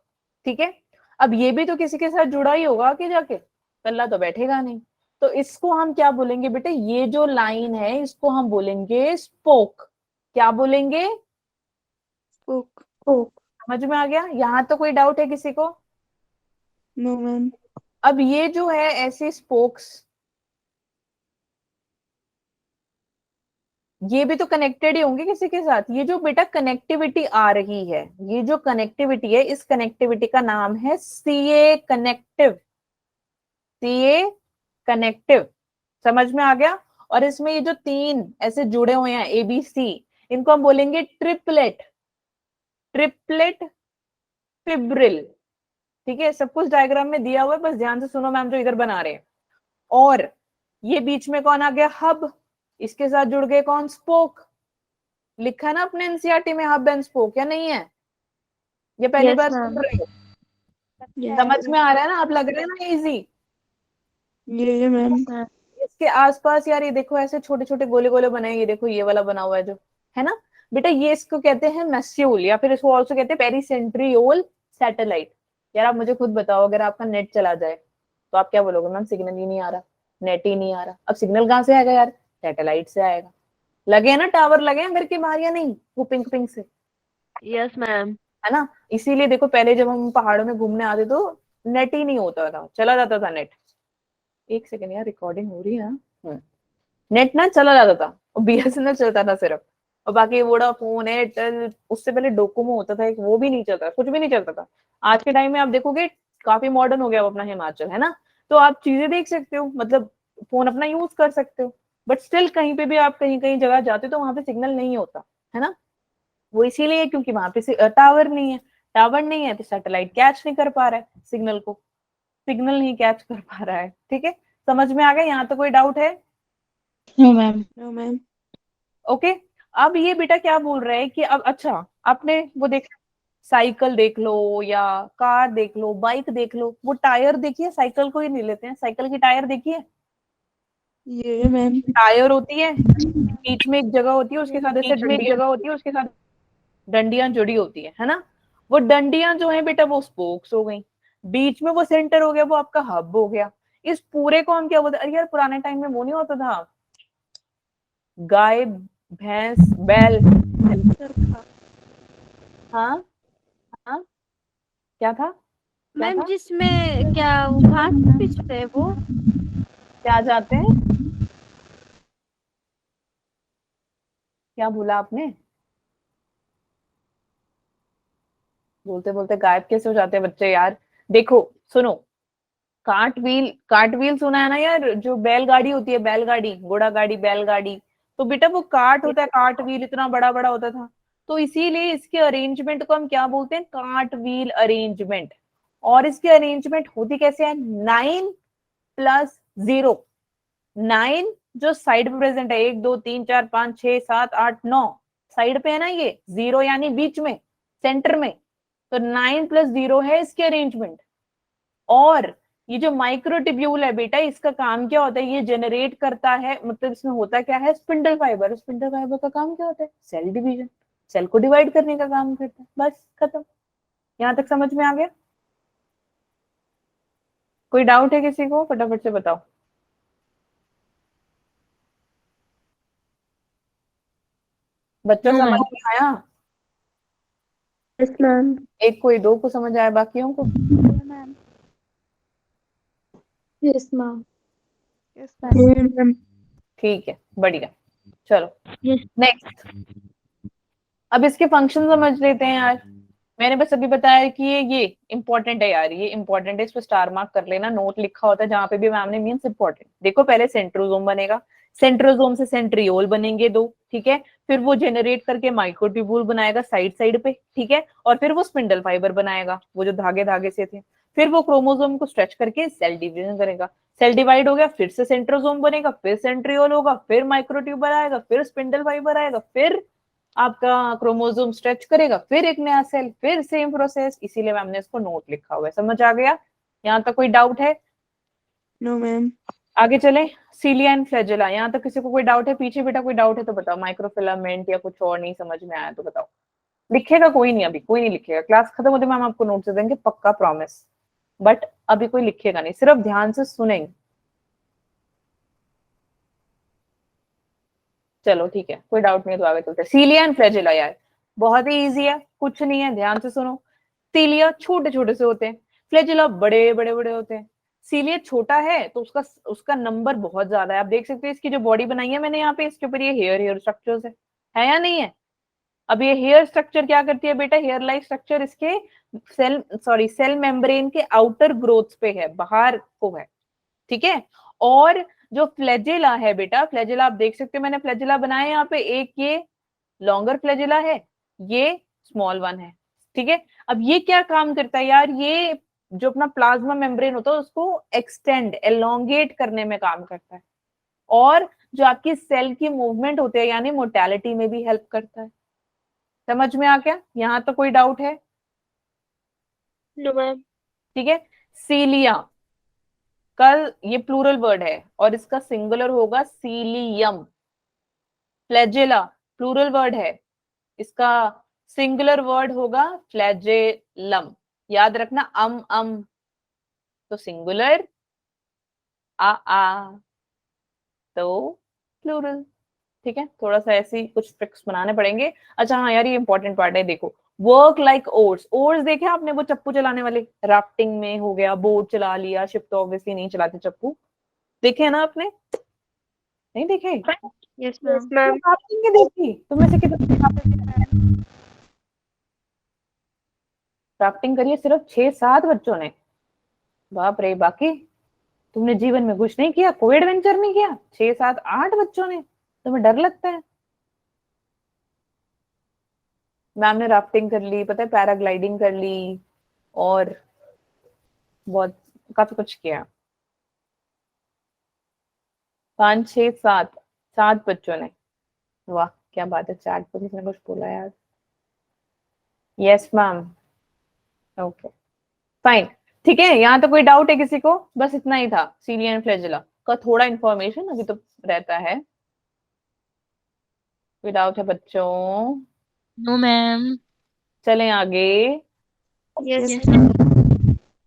ठीक है। अब ये भी तो किसी के साथ जुड़ा ही होगा आगे जाके, कल्ला तो बैठेगा नहीं। तो इसको हम क्या बोलेंगे बेटे? ये जो लाइन है इसको हम बोलेंगे स्पोक। क्या बोलेंगे? Spoke. समझ में आ गया? यहां तो कोई डाउट है किसी को? No, ma'am. अब ये जो है ऐसे स्पोक्स, ये भी तो कनेक्टेड ही होंगे किसी के साथ। ये जो बेटा कनेक्टिविटी आ रही है, ये जो कनेक्टिविटी है, इस कनेक्टिविटी का नाम है सीए कनेक्टिव। CA connective. समझ में आ गया? और इसमें ये जो 3 ऐसे जुड़े हुए हैं एबीसी, इनको हम बोलेंगे ट्रिपलेट। Triplet fibril. ठीक है, सब कुछ डायग्राम में दिया हुआ है, बस ध्यान से सुनो मैम जो इधर बना रहे हैं। और ये बीच में कौन आ गया? हब। इसके साथ जुड़ गए कौन? स्पोक। लिखा ना अपने एनसीईआरटी में हब एंड स्पोक, या नहीं है? ये पहली Yes, बार ma'am. सुन रहे हो? Yes. समझ में आ रहा है ना? आप लग रहे हैं ना इजी? Yeah, ma'am. Ma'am. इसके आसपास यार ये देखो ऐसे छोटे छोटे गोले गोले बने हैं, ये देखो ये वाला बना हुआ है जो, है ना बेटा, ये इसको कहते हैं मेस्यूल, या फिर इसको ऑल्सो कहते हैं पेरीसेंट्रियोल सैटेलाइट। यार आप मुझे खुद बताओ, अगर आपका नेट चला जाए तो आप क्या बोलोगे? मैम सिग्नल ही नहीं आ रहा, नेट ही नहीं आ रहा। अब सिग्नल कहाँ से आएगा यार? सैटेलाइट से आएगा। लगे हैं ना टावर, लगे हैं घर के बाहर या नहीं? वो पिंक पिंक से, Yes, ma'am. है ना? इसीलिए देखो पहले जब हम पहाड़ों में घूमने आते तो नेट ही नहीं होता था, चला जाता था नेट। एक सेकंड यार, रिकॉर्डिंग हो रही है। नेट ना चला जाता था और बीएसएनएल चलता था सिर्फ, और बाकी वोडाफोन एयरटेल, उससे पहले डोकोमो होता था एक, वो भी नहीं चलता, कुछ भी नहीं चलता था। आज के टाइम में आप देखोगे काफी मॉडर्न हो गया अपना हिमाचल, है ना? तो आप चीजें देख सकते हो, मतलब फोन अपना यूज कर सकते हो। बट स्टिल कहीं पे भी आप कहीं कहीं जगह जाते हो तो वहां पे सिग्नल नहीं होता, है ना? वो इसीलिए क्योंकि वहां पे टावर नहीं है। टावर नहीं है तो सैटेलाइट कैच नहीं कर पा रहा है सिग्नल को, सिग्नल नहीं कैच कर पा रहा है। ठीक है, समझ में आ गया? यहाँ तो कोई डाउट है? No, ma'am. No, ma'am. Okay. अब ये बेटा क्या बोल रहा है कि अब अच्छा, आपने वो देख, साइकिल देख लो या कार देख लो, बाइक देख लो, वो टायर देखिए, साइकिल को ही नहीं लेते हैं, साइकिल की टायर देखिए। Yeah, ma'am. टायर होती है, बीच में एक जगह होती है, उसके साथ ऐसे डंडियां जुड़ी होती है ना? वो डंडियां जो है बेटा वो स्पोक्स हो गई, बीच में वो सेंटर हो गया, वो आपका हब हो गया। इस पूरे को हम क्या बोलते हैं? अरे यार पुराने टाइम में वो नहीं होता था, गाय भैंस बैल, हाँ हाँ, क्या था? क्या मैम था? जिसमें क्या वो घास पिसते हैं वो? क्या जाते हैं? क्या बोला आपने? बोलते बोलते गायब कैसे हो जाते हैं बच्चे यार? देखो सुनो, कार्ट व्हील सुना है ना यार? जो बैलगाड़ी होती है, बैलगाड़ी, घोड़ा गाड़ी, बैलगाड़ी, तो बेटा वो कार्ट होता है, कार्ट व्हील इतना बड़ा बड़ा होता था। तो इसीलिए इसके अरेंजमेंट को हम क्या बोलते हैं? Cart wheel arrangement. और इसकी अरेंजमेंट होती कैसे है? 9+0। 9 जो साइड पे प्रेजेंट है, 1 2 3 4 5 6 7 8 9, साइड पे है ना, ये 0 यानी बीच में, सेंटर में। तो 9+0 है इसके अरेंजमेंट। और ये जो माइक्रोट्यूब्यूल है बेटा, इसका काम क्या होता है? ये जनरेट करता है, मतलब इसमें होता क्या है? Spindle fibre. स्पिंडल फाइबर का काम क्या होता है? सेल डिवीजन, सेल को डिवाइड करने का काम करता है। बस खत्म। यहां तक समझ में आ गया? कोई डाउट है किसी को? फटाफट से बताओ। बच्चों No, समझ ma'am. में आया? Yes, ma'am. एक कोई दो को समझ आया, बाकियों को? Yes, ma'am. Yes, Yeah, ma'am. ठीक है, बढ़िया। चलो Yes. नेक्स्ट। अब इसके फंक्शन समझ लेते हैं यार। मैंने बस अभी बताया कि ये इंपॉर्टेंट है यार, ये इंपॉर्टेंट है, इस पर स्टार मार्क कर लेना, नोट लिखा होता है जहां पे भी मैम ने, मीन्स इंपॉर्टेंट। देखो पहले सेंट्रोसोम बनेगा, सेंट्रोसोम से सेंट्रियोल बनेंगे दो, ठीक है, फिर वो जेनरेट करके माइक्रोट्यूब्यूल बनाएगा साइड साइड पे, ठीक है, और फिर वो स्पिंडल फाइबर बनाएगा, वो जो धागे धागे से थे, फिर वो क्रोमोसोम को स्ट्रेच करके सेल डिवीजन करेगा, सेल डिवाइड हो गया, फिर से सेंट्रोसोम बनेगा, फिर सेंट्रियोल होगा, फिर माइक्रोट्यूबल आएगा, फिर स्पिंडल फाइबर आएगा, फिर आपका क्रोमोसोम स्ट्रेच करेगा, फिर एक नया सेल, फिर सेम प्रोसेस, इसीलिए मैम ने इसको नोट लिखा हुआ है। समझ आ गया? यहाँ तक कोई डाउट है? No ma'am. आगे चले, सीलिया एंड फ्लैजेला, यहाँ तक किसी को कोई डाउट है? पीछे बेटा कोई डाउट है तो बताओ, माइक्रोफिलामेंट या कुछ और नहीं समझ में आया तो बताओ। लिखेगा कोई नहीं, अभी कोई नहीं लिखेगा, क्लास खत्म होते मैम आपको नोट से देंगे पक्का, प्रॉमिस, बट अभी कोई लिखेगा नहीं, सिर्फ ध्यान से सुनेंगे। चलो ठीक है, कोई डाउट नहीं है तो आगे चलते हैं। सीलिया एंड फ्लैजेला यार बहुत ही इजी है, कुछ नहीं है, ध्यान से सुनो। सीलिया छोटे छोटे से होते हैं, फ्लैजेला बड़े बड़े बड़े होते हैं। सीलिया छोटा है तो उसका नंबर बहुत ज्यादा है, आप देख सकते हैं इसकी जो बॉडी बनाई है मैंने यहाँ पे, इसके ऊपर ये हेयर स्ट्रक्चर्स है या नहीं है? अब ये हेयर स्ट्रक्चर क्या करती है बेटा, हेयर लाइक स्ट्रक्चर इसके सेल मेम्ब्रेन के आउटर ग्रोथ पे है, बाहर को है, ठीक है। और जो फ्लैजेला है बेटा, फ्लैजेला आप देख सकते हो मैंने फ्लैजेला बनाया यहाँ पे, एक ये लॉन्गर फ्लैजेला है, ये स्मॉल वन है, ठीक है। अब ये क्या काम करता है यार, ये जो अपना प्लाज्मा मेम्ब्रेन होता है उसको एक्सटेंड एलोंगेट करने में काम करता है, और जो आपकी सेल की मूवमेंट होती है यानी मोर्टेलिटी में भी हेल्प करता है। समझ में आ गया? यहाँ तो कोई डाउट है? No ma'am. ठीक है। सीलिया, कल ये प्लूरल वर्ड है और इसका सिंगुलर होगा सीलियम। फ्लैजेला प्लूरल वर्ड है, इसका सिंगुलर वर्ड होगा फ्लैजेलम। याद रखना, तो सिंगुलर, आ तो प्लूरल, ठीक है। थोड़ा सा ऐसी कुछ ट्रिक्स बनाने पड़ेंगे। अच्छा हाँ यार, ये इंपॉर्टेंट पार्ट है, देखो वर्क लाइक ओर्स। ओर्स देखे आपने, वो चप्पू चलाने वाले, राफ्टिंग में हो गया, बोट चला लिया, शिप तो ऑब्वियसली नहीं चलाते चप्पू, देखे है ना आपने? नहीं देखे? Yes ma'am. राफ्टिंग के देखी तुम में से कितने राफ्टिंग करिए? सिर्फ 6-7 बच्चों ने, बाप रे। बाकी तुमने जीवन में कुछ नहीं किया, कोई एडवेंचर नहीं किया? 6-7-8 बच्चों ने, तुम्हें डर लगता है? मैम ने राफ्टिंग कर ली, पता है, पैराग्लाइडिंग कर ली, और बहुत काफी कुछ किया। 5-6-7 बच्चों ने, वाह क्या बात है। चैट पर किसने कुछ बोला यार? यस मैम, ओके फाइन, ठीक है। यहाँ तो कोई डाउट है किसी को? बस इतना ही था सीलिया एंड फ्लैजेला का, थोड़ा इंफॉर्मेशन अभी तो रहता है। कोई डाउट है बच्चों? No ma'am. चलें आगे। यस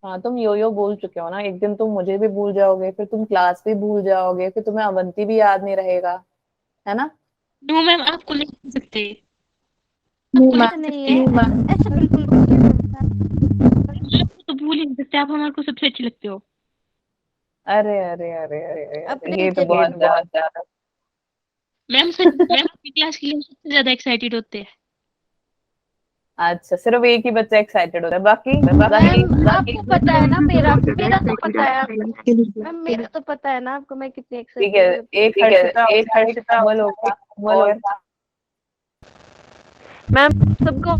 हाँ तुम यो बोल चुके हो ना, एक दिन तुम मुझे भी भूल जाओगे, फिर तुम क्लास भी भूल जाओगे, फिर तुम्हें अवंती भी याद नहीं रहेगा, है ना? नो मैम, आपको नहीं कर सकते। ऐसा नहीं है, ऐसा बिल्कुल भी नहीं है। आपको तो भूल ही नहीं सकते, आप हमारे को सबसे अच्छी लगते हो। अरे अरे अरे अरे अरे, अपने ये तो टीचर बहुत ज्यादा। मैम सच, मैम अपनी क्लास के लिए सबसे ज्यादा एक्साइटेड होते हैं। अच्छा, सिर्फ एक ही बच्चा एक्साइटेड होता है, बाकी मैम आपको पता है ना, मेरा मेरा तो पता है मैम, मेरा तो पता है ना आपको, मैं कितनी ठीक है। एक्साइटेड एक हर्षिता अव्वल होगा, और मैम सबको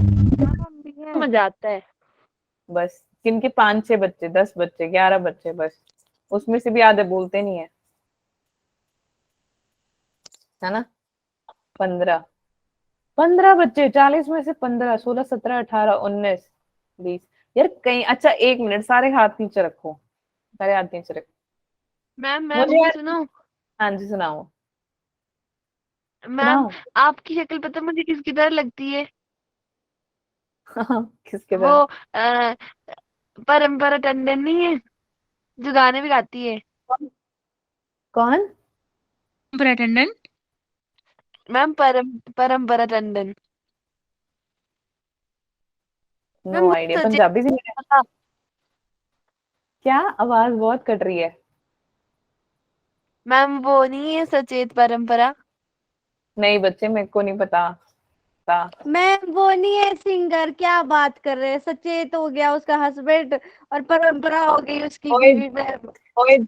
मजा आता है। बस किनके 5-6 बच्चे, 10 बच्चे, 11 बच्चे, बस उसमें से भी आधे बोलते नहीं है ना? 15 बच्चे, 40 में से 15, 16, 17, 18, 19, 20 यार कहीं। अच्छा एक मिनट, सारे हाथ नीचे रखो, सारे हाथ नीचे रखो। मैम मुझे सुनो। हाँ जी सुनाओ। मैम सुनाओ। आपकी शक्ल पता मुझे किसकी तरह लगती है? किसके वो तरह? परम्परा टंडन नहीं है जो गाने भी गाती है? कौन? अटेंडेंट। मैम परम्परा टंडन। नो मैम आइडिया, सच पंजाबी से क्या? आवाज बहुत कट रही है। मैम वो नहीं है सचेत परंपरा? नहीं बच्चे, मेरे को नहीं पता। मैम वो नहीं है सिंगर, क्या बात कर रहे हैं, सचेत हो गया उसका हस्बैंड और परंपरा हो गई उसकी ओए बीवी। मैम ओए,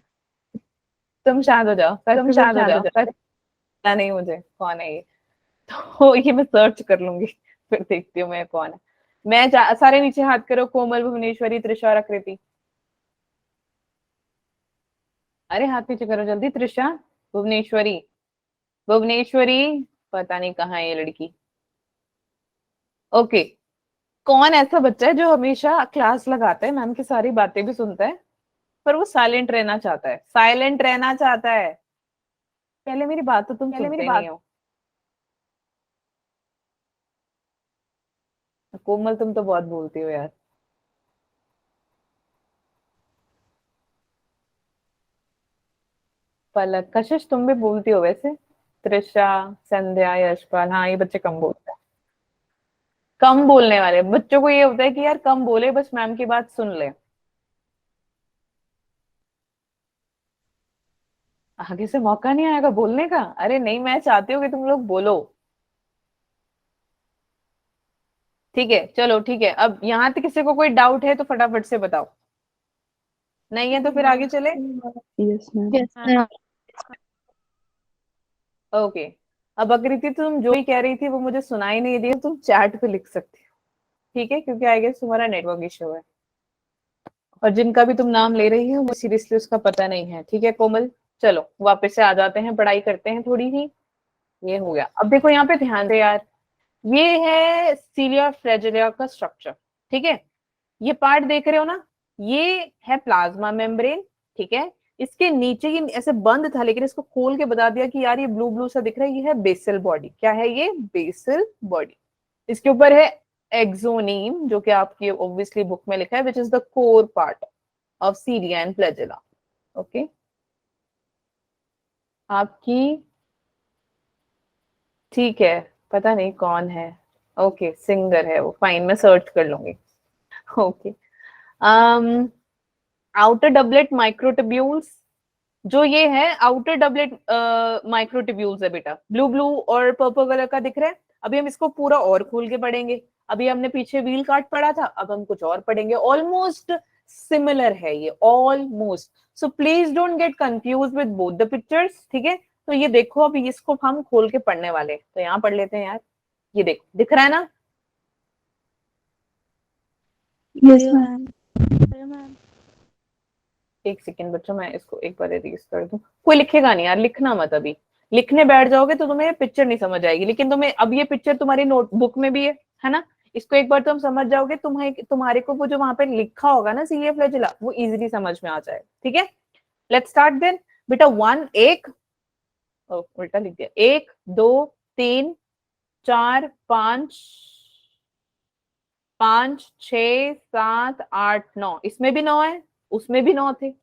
तुम शांत हो जाओ, तुम शांत हो जाओ, पता नहीं मुझे कौन है ये। तो ये मैं सर्च कर लूंगी, फिर देखती हूँ मैं कौन है। सारे नीचे हाथ करो, कोमल, भुवनेश्वरी, त्रिशा और आकृति। अरे हाथ नीचे करो जल्दी, त्रिशा, भुवनेश्वरी, भुवनेश्वरी, पता नहीं कहाँ है ये लड़की। ओके, कौन ऐसा बच्चा है जो हमेशा क्लास लगाता है, मैम की सारी बातें भी सुनता है, पर वो साइलेंट रहना चाहता है, साइलेंट रहना चाहता है। पहले मेरी बात तो तुम सुनते ही नहीं हो। कोमल तुम तो बहुत बोलती हो यार। पलक, कशिश तुम भी बोलती हो वैसे। त्रिशा, संध्या, यशपाल, हाँ ये बच्चे कम बोलते हैं। कम बोलने वाले बच्चों को ये होता है कि यार कम बोले, बस मैम की बात सुन ले, आगे से मौका नहीं आएगा बोलने का। अरे नहीं, मैं चाहती हूँ कि तुम लोग बोलो। ठीक है, चलो ठीक है, अब यहाँ तक किसी को कोई डाउट है तो फटाफट से बताओ, नहीं है तो फिर आगे चले। Yes ma'am. Yes, ma'am. Okay, अब आकृति तुम जो भी कह रही थी वो मुझे सुनाई नहीं दी, तुम चैट पे लिख सकती हो, ठीक है, क्योंकि आई गेस तुम्हारा नेटवर्क इश्यू है, और जिनका भी तुम नाम ले रही हो वो सीरियसली उसका पता नहीं है। ठीक है कोमल, चलो वापस से आ जाते हैं, पढ़ाई करते हैं थोड़ी ही। ये हो गया। अब देखो यहाँ पे ध्यान दे यार, ये है सीलिया फ्लैजेला का स्ट्रक्चर, ठीक है, ये पार्ट देख रहे हो ना, ये है प्लाज्मा मेम्ब्रेन, ठीक है, इसके नीचे ये ऐसे बंद था, लेकिन इसको खोल के बता दिया कि यार ये ब्लू ब्लू सा दिख रहा है, ये है बेसल बॉडी। क्या है ये? Basal body. इसके ऊपर है एक्सोनीम, जो कि आपकी ऑब्वियसली बुक में लिखा है, which is the core part of cilia and flagella. Okay, आपकी, ठीक है, पता नहीं कौन है। ओके, सिंगर है वो, फाइन, मैं सर्च कर लूंगी। ओके, आउटर डबलेट माइक्रोट्यूब्यूल्स, जो ये है आउटर डबलेट माइक्रोट्यूब्यूल्स है बेटा, ब्लू ब्लू और पर्पल कलर का दिख रहा है। अभी हम इसको पूरा और खोल के पढ़ेंगे। अभी हमने पीछे व्हील कार्ड पढ़ा था, अब हम कुछ और पढ़ेंगे, ऑलमोस्ट सिमिलर है ये, almost. So please don't get confuse with both the pictures, ठीक है। तो ये देखो, अभी इसको हम खोल के पढ़ने वाले हैं, तो यहाँ पढ़ लेते हैं यार। ये देखो, दिख रहा है ना? Yes ma'am. एक सेकेंड बच्चों, मैं इसको एक बार एरेज कर दूं। कोई लिखेगा नहीं यार, लिखना मत अभी। लिखने बैठ जाओगे तो तुम्हें पिक्चर नहीं समझ आएगी, लेकिन तुम्हें अब ये पिक्चर तुम्हारी नोटबुक में भी है ना, इसको एक बार तुम समझ जाओगे, तुम्हारे को वो जो वहां पे लिखा होगा ना सीलिया फ्लैजेला, वो इजीली समझ में आ जाए, ठीक है। लेट्स स्टार्ट देन बेटा। वन, एक, उल्टा लिख दिया, 1 2 3 4 5 5 6 7 8 9, इसमें भी 9 है, उसमें भी 9 थे,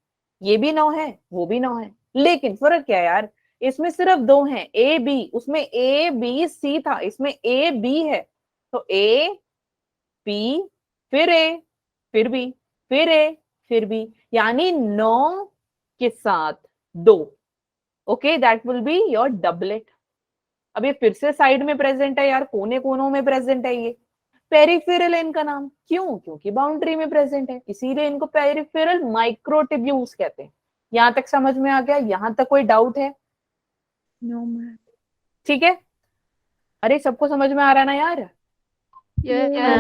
ये भी 9 है, वो भी 9 है, लेकिन फर्क क्या है यार, इसमें सिर्फ 2 हैं, ए बी, उसमें ए बी सी था, इसमें ए बी है, तो ए बी फिर ए फिर बी फिर ए फिर बी, यानी 9 के साथ 2। Okay, that will be your doublet. अब ये फिर से साइड में प्रेजेंट है यार, कोने कोनों में प्रेजेंट है ये। पेरिफेरल है इनका नाम, क्यों? क्योंकि बाउंड्री में प्रेजेंट है, इसीलिए इनको पेरिफेरल माइक्रोट्यूब्यूल्स कहते हैं। यहां तक समझ में आ गया? यहां तक कोई डाउट है? No ma'am. ठीक है, अरे सबको समझ में आ रहा है ना यार?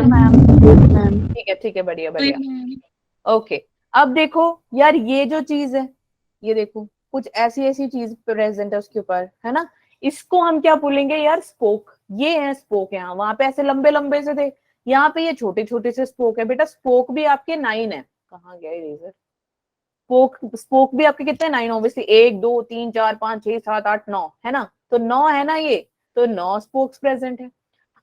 मैम। ठीक है, बढ़िया बढ़िया। ओके, अब देखो यार, ये जो चीज है, ये देखो कुछ ऐसी ऐसी चीज प्रेजेंट है उसके ऊपर, है ना, इसको हम क्या बोलेंगे यार? स्पोक। ये है स्पोक, यहाँ वहां पे ऐसे लंबे लंबे से थे, यहाँ पे ये छोटे छोटे से स्पोक है बेटा। स्पोक भी आपके 9 है, कहाँ गया इरेजर? स्पोक, स्पोक भी आपके कितने? 9 ऑब्वियसली, 1 2 3 4 5 6 7 8 9, है ना, तो 9 है ना ये, तो 9 स्पोक्स प्रेजेंट है।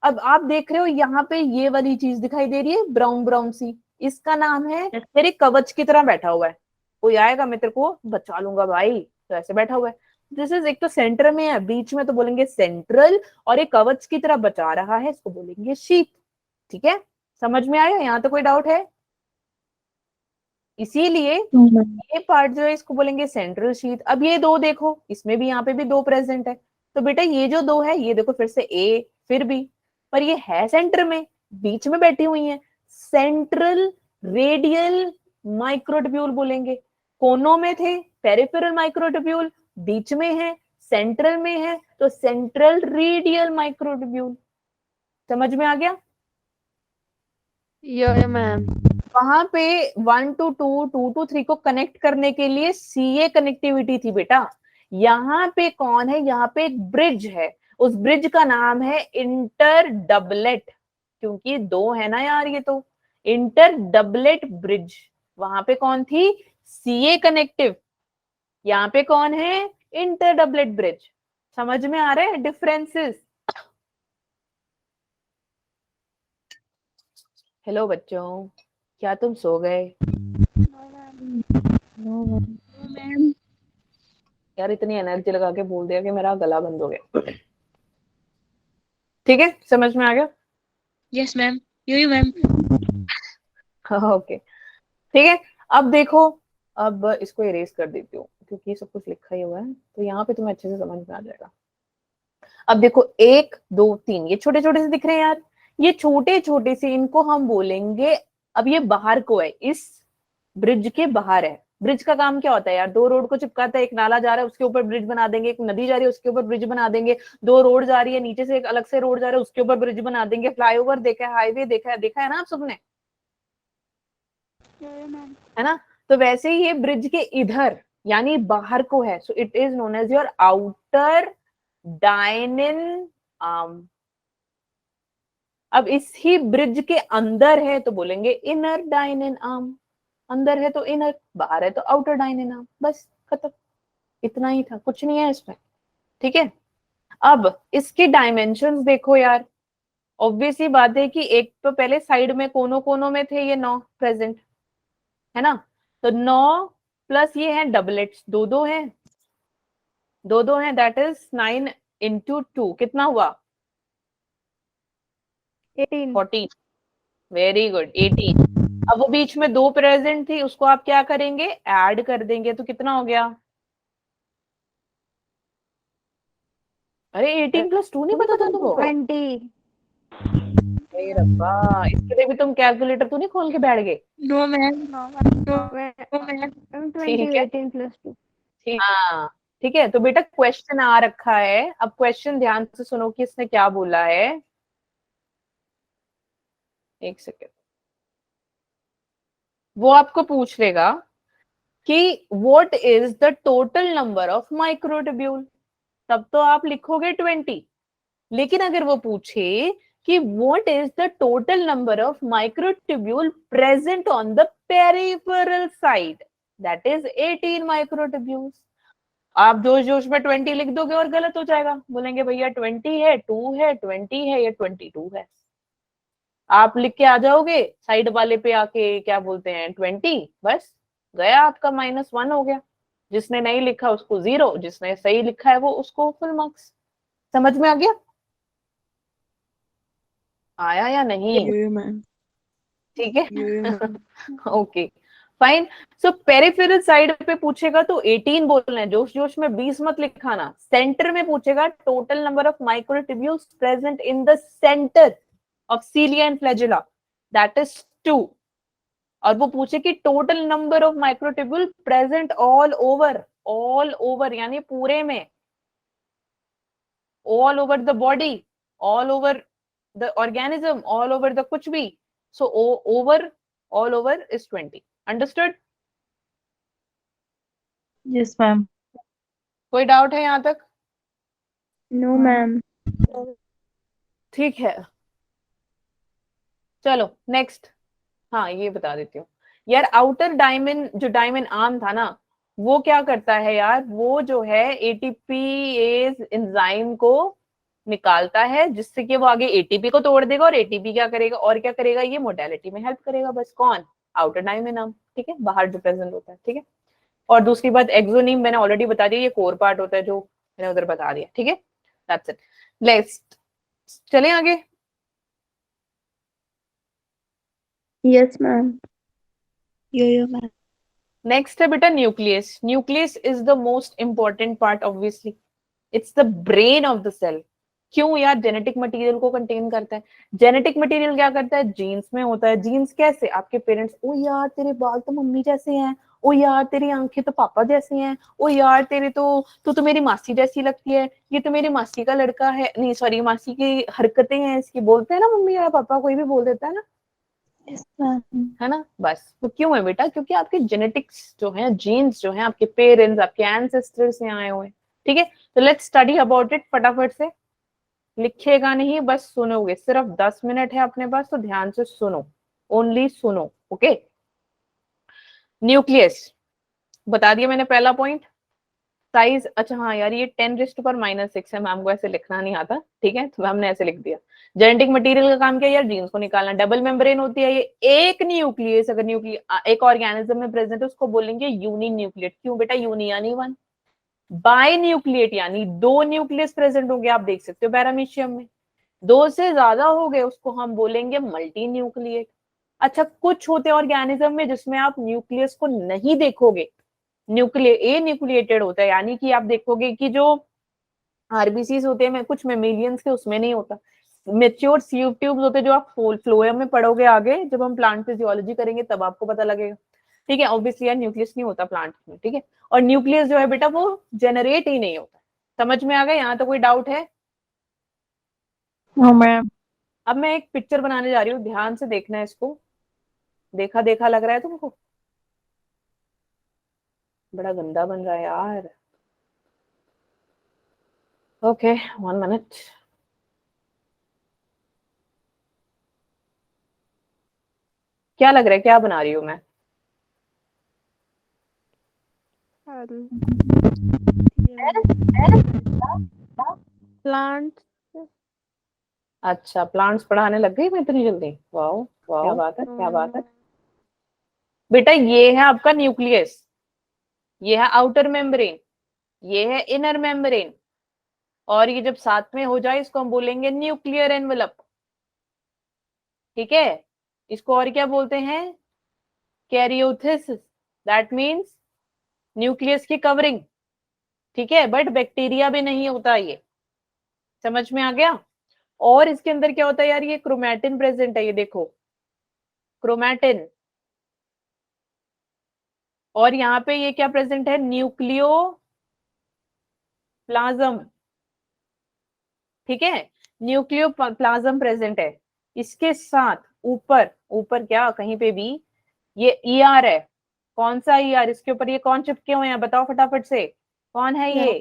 अब आप देख रहे हो यहाँ पे ये वाली चीज दिखाई दे रही है, ब्राउन ब्राउन सी, इसका नाम है, तेरे कवच की तरह बैठा हुआ है, कोई आएगा मैं तेरे को बचा लूंगा भाई, तो ऐसे बैठा हुआ है। दिस इज, एक तो सेंटर में है, बीच में तो बोलेंगे सेंट्रल, और एक कवच की तरह बचा रहा है, इसको बोलेंगे शीथ। ठीक है, समझ में आया? यहाँ तो कोई डाउट है? इसीलिए ये पार्ट जो है इसको बोलेंगे सेंट्रल शीथ। अब ये 2 देखो, इसमें भी यहाँ पे भी 2 प्रेजेंट है, तो बेटा ये जो 2 है, ये देखो फिर से ए फिर बी, पर ये है सेंटर में, बीच में बैठी हुई है, सेंट्रल रेडियल माइक्रोट्यूब्यूल बोलेंगे। कोनों में थे पेरिफेरल माइक्रोट्यूब्यूल, बीच में है, सेंट्रल में है, तो सेंट्रल रेडियल माइक्रोट्यूब्यूल। समझ में आ गया? यो मैम। वहां पे 1 to 2, 2 to 3 को कनेक्ट करने के लिए सीए कनेक्टिविटी थी बेटा। यहाँ पे कौन है? यहाँ पे एक ब्रिज है, उस ब्रिज का नाम है इंटर डबलेट, क्योंकि दो है ना यार ये, तो इंटर डबलेट ब्रिज। वहां पे कौन थी? CA connective. यहाँ पे कौन है? Inter doublet bridge. समझ में आ रहा है डिफरेंसेस? हेलो बच्चों, क्या तुम सो गए? मैम। यार इतनी एनर्जी लगा के बोल दिया कि मेरा गला बंद हो गया। ठीक है, समझ में आ गया? Yes ma'am. Yo ma'am. Okay ठीक है। अब देखो, अब इसको इरेज कर देती हूँ क्योंकि सब कुछ लिखा ही हुआ है, तो यहाँ पे तुम्हें अच्छे से समझ में आ जाएगा। अब देखो 1 2 3 ये छोटे छोटे से दिख रहे हैं यार, ये छोटे छोटे से इनको हम बोलेंगे। अब ये बाहर को है, इस ब्रिज के बाहर है। ब्रिज का काम क्या होता है यार? दो रोड को चिपकाता है, एक नाला जा रहा है उसके ऊपर ब्रिज बना देंगे, एक नदी जा रही है उसके ऊपर ब्रिज बना देंगे, दो रोड जा रही है नीचे से एक अलग से रोड जा रहा है उसके ऊपर ब्रिज बना देंगे। फ्लाईओवर देखा है, हाईवे देखा है ना आप सबने, है ना? तो वैसे ही ये ब्रिज के इधर यानी बाहर को है, so it is known as your outer dynein arm. अब इस ही ब्रिज के अंदर है तो बोलेंगे इनर डायनिन आर्म। अंदर है तो इनर, बाहर है तो आउटर डायनिन आर्म। बस खत्म, इतना ही था, कुछ नहीं है इसमें। ठीक है, अब इसके डायमेंशंस देखो यार। ऑब्वियसली बात है कि एक तो पहले साइड में कोनों कोनों में थे ये 9 प्रेजेंट, है ना? तो 9 प्लस ये है डबलेट्स, दो दो हैं, दैट इज 9 into 2 कितना हुआ? 18। 14। Very good, 18। अब वो बीच में 2 प्रेजेंट थी, उसको आप क्या करेंगे? ऐड कर देंगे, तो कितना हो गया? अरे 18 plus 2 नहीं पता था तुमको? 20। हे रब्बा, इसके लिए भी तुम कैलकुलेटर तो नहीं खोल के बैठ गए? No ma'am. No ma'am. ठीक है। 18 + 2। ठीक, हाँ ठीक है। तो बेटा क्वेश्चन आ रखा है, अब क्वेश्चन ध्यान से सुनो कि इसने क्या बोला है। एक सेकेंड, वो आपको पूछ लेगा कि what is the total number of microtubule, तब तो आप लिखोगे 20। लेकिन अगर वो पूछे कि what is the total number of microtubule present on the peripheral side, that is 18 microtubules. आप जोश जोश में 20 लिख दोगे और गलत हो जाएगा, बोलेंगे भैया 20 है, 2 है, 20 है या 22 है। आप लिख के आ जाओगे साइड वाले पे आके, क्या बोलते हैं 20, बस गया आपका -1 हो गया। जिसने नहीं लिखा उसको 0, जिसने सही लिखा है वो उसको फुल मार्क्स। समझ में आ गया? आया या नहीं? Yo ma'am. ठीक है yo ma'am. Okay fine. So peripheral side पे पूछेगा तो 18 बोलना है, जोश जोश में 20 मत लिखाना। सेंटर में पूछेगा total number of microtubules present in the centre of cilia and flagella, that is 2। और वो पूछे कि total number of microtubule present all over यानी पूरे में, all over the body, all over the organism, all over the कुछ भी। So over, all over is 20। Understood? Yes, ma'am. कोई डाउट है यहाँ तक? No ma'am. ठीक है, चलो नेक्स्ट। हाँ ये बता देती हूँ यार, आउटर डायमंड, जो डायमंड आर्म था ना, वो क्या करता है यार? वो जो है एटीपीएज एंजाइम को निकालता है, जिससे कि वो आगे एटीपी को तोड़ देगा, और एटीपी क्या करेगा और क्या करेगा? ये मोडालिटी में हेल्प करेगा। बस कौन? Outer diamond arm. ठीक है, बाहर जो प्रेजेंट होता है। ठीक है, और दूसरी बात एक्सोनीम मैंने ऑलरेडी बता दिया, ये कोर पार्ट होता है जो मैंने उधर बता दिया। ठीक है, दैट्स इट। नेक्स्ट चलें आगे। Yes ma'am. Yo ma'am. Next है बेटा nucleus. Nucleus is the most important part, obviously it's the brain of the cell. क्यों यार? जेनेटिक मटेरियल को कंटेन करता है। जेनेटिक मटेरियल क्या करता है? जीन्स में होता है। जीन्स कैसे? आपके पेरेंट्स, ओ यार तेरे बाल तो मम्मी जैसे हैं, ओ यार तेरी आंखें तो पापा जैसी हैं, ओ यार तेरे तो तू तो मेरी मासी जैसी लगती है, ये तो मेरी मासी का लड़का है, नहीं सॉरी मासी की हरकतें हैं इसकी, बोलते हैं ना मम्मी या पापा, कोई भी बोल देता है ना, Yes, ma'am. है ना? बस तो क्यों है बेटा? क्योंकि आपके जेनेटिक्स जो है, जीन्स जो है, आपके पेरेंट्स, आपके एंसेस्टर्स से आए हुए हैं। ठीक है, तो लेट्स स्टडी अबाउट इट। फटाफट से लिखेगा नहीं, बस सुनोगे। सिर्फ 10 मिनट है अपने पास, तो ध्यान से सुनो, ओनली सुनो। ओके, न्यूक्लियस बता दिया मैंने पहला पॉइंट। साइज, अच्छा हाँ यार, ये 10⁻⁻6 है, मैम को ऐसे लिखना नहीं आता, ठीक है, तो मैम ने ऐसे लिख दिया। जेनेटिक मटेरियल का काम क्या है यार? जीन्स को निकालना। डबल मेम्ब्रेन होती है ये। एक न्यूक्लियस अगर एक ऑर्गेनिज्म में प्रेजेंट है, उसको बोलेंगे यूनी न्यूक्लिएट। क्यों बेटा? यूनी यानी वन, बाय न्यूक्लिएट यानी दो न्यूक्लियस प्रेजेंट होंगे। आप देख सकते हो पैरामीशियम में, दो से ज्यादा हो गए उसको हम बोलेंगे मल्टी न्यूक्लिएट। अच्छा, कुछ होते ऑर्गेनिज्म में जिसमें आप न्यूक्लियस को नहीं देखोगे, ए न्यूक्लिएटेड होता है, यानी कि आप देखोगे कि जो आरबीसीज होते हैं, कुछ मेमेलियंस के उसमें नहीं होता। मेच्योर सीव ट्यूब्स होते हैं, जो आप फ्लोएम में पढ़ोगे आगे, जब हम प्लांट फिजियोलॉजी करेंगे तब आपको पता लगेगा। ठीक है, ऑब्वियसली यार न्यूक्लियस नहीं होता प्लांट में। ठीक है, और न्यूक्लियस जो है बेटा वो जनरेट ही नहीं होता। समझ में आ गया? यहाँ तो कोई डाउट है? No ma'am. अब मैं एक पिक्चर बनाने जा रही हूँ, ध्यान से देखना है इसको। देखा देखा लग रहा है तुमको? बड़ा गंदा बन रहा है यार। Okay, 1 minute. क्या लग रहा है, क्या बना रही हूँ मैं? प्लांट। अच्छा, प्लांट्स पढ़ाने लग गई मैं इतनी जल्दी? वाह वाह, क्या बात है, क्या बात है। बेटा ये है आपका न्यूक्लियस, ये है आउटर मेम्ब्रेन, ये है इनर मेम्ब्रेन, और ये जब साथ में हो जाए इसको हम बोलेंगे न्यूक्लियर एनवेलप। ठीक है, इसको और क्या बोलते हैं? कैरियोथिस, दैट मीन्स न्यूक्लियस की कवरिंग। ठीक है, बट बैक्टीरिया भी नहीं होता ये। समझ में आ गया? और इसके अंदर क्या होता है यार? ये क्रोमैटिन प्रेजेंट है, ये देखो क्रोमैटिन। और यहाँ पे ये क्या प्रेजेंट है? Nucleo plasm. ठीक है, न्यूक्लियो प्लाज्म प्रेजेंट है। इसके साथ ऊपर, ऊपर क्या कहीं पे भी ये ईआर है। कौन सा ईआर? इसके ऊपर ये कौन चिपके हुए हैं? बताओ फटाफट से, कौन है ये?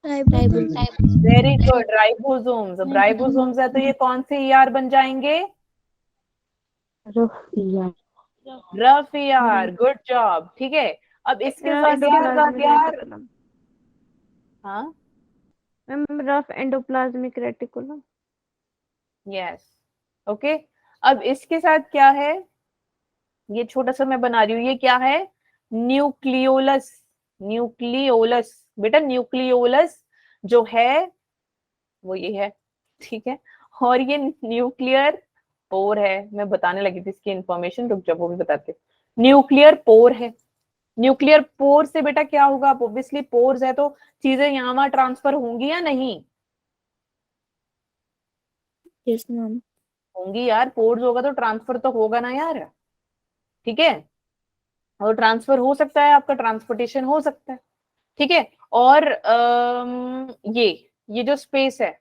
Very good, ribosomes. अब राइबोसोम्स है तो ये कौन से ईआर बन जाएंगे? Rough ER. Good job. ठीक है, अब इसके साथ यार, हाँ rough endoplasmic reticulum. Yes, okay. अब इसके साथ क्या है? ये छोटा सा मैं बना रही हूँ, ये क्या है? न्यूक्लियोलस। न्यूक्लियोलस बेटा, न्यूक्लियोलस जो है वो ये है। ठीक है, और ये न्यूक्लियर पोर है। मैं बताने लगी थी इसकी इंफॉर्मेशन, रुक जाओ वो भी बताते। न्यूक्लियर पोर है। न्यूक्लियर पोर से बेटा क्या होगा? ऑब्वियसली पोर्स है तो चीजें यहाँ वहां ट्रांसफर होंगी या नहीं यस मैम। होंगी यार? पोर्स होगा तो ट्रांसफर तो होगा ना यार। ठीक है, और ट्रांसफर हो सकता है, आपका ट्रांसपोर्टेशन हो सकता है। ठीक है, और ये जो स्पेस है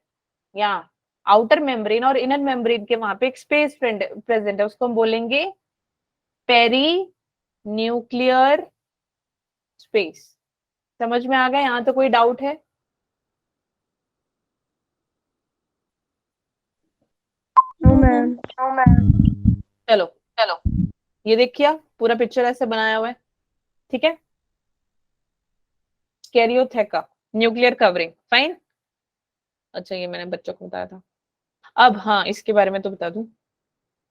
यहाँ, आउटर मेम्ब्रेन और इनर मेम्ब्रेन के वहां पे एक स्पेस प्रेजेंट है, उसको हम बोलेंगे पेरी न्यूक्लियर स्पेस। समझ में आ गया? यहाँ तो कोई डाउट है? No ma'am. चलो चलो, ये देखिए पूरा पिक्चर ऐसे बनाया हुआ है। ठीक है, कैरियोथेका, न्यूक्लियर कवरिंग, फाइन। अच्छा, ये मैंने बच्चों को बताया था। अब हाँ, इसके बारे में तो बता दूं।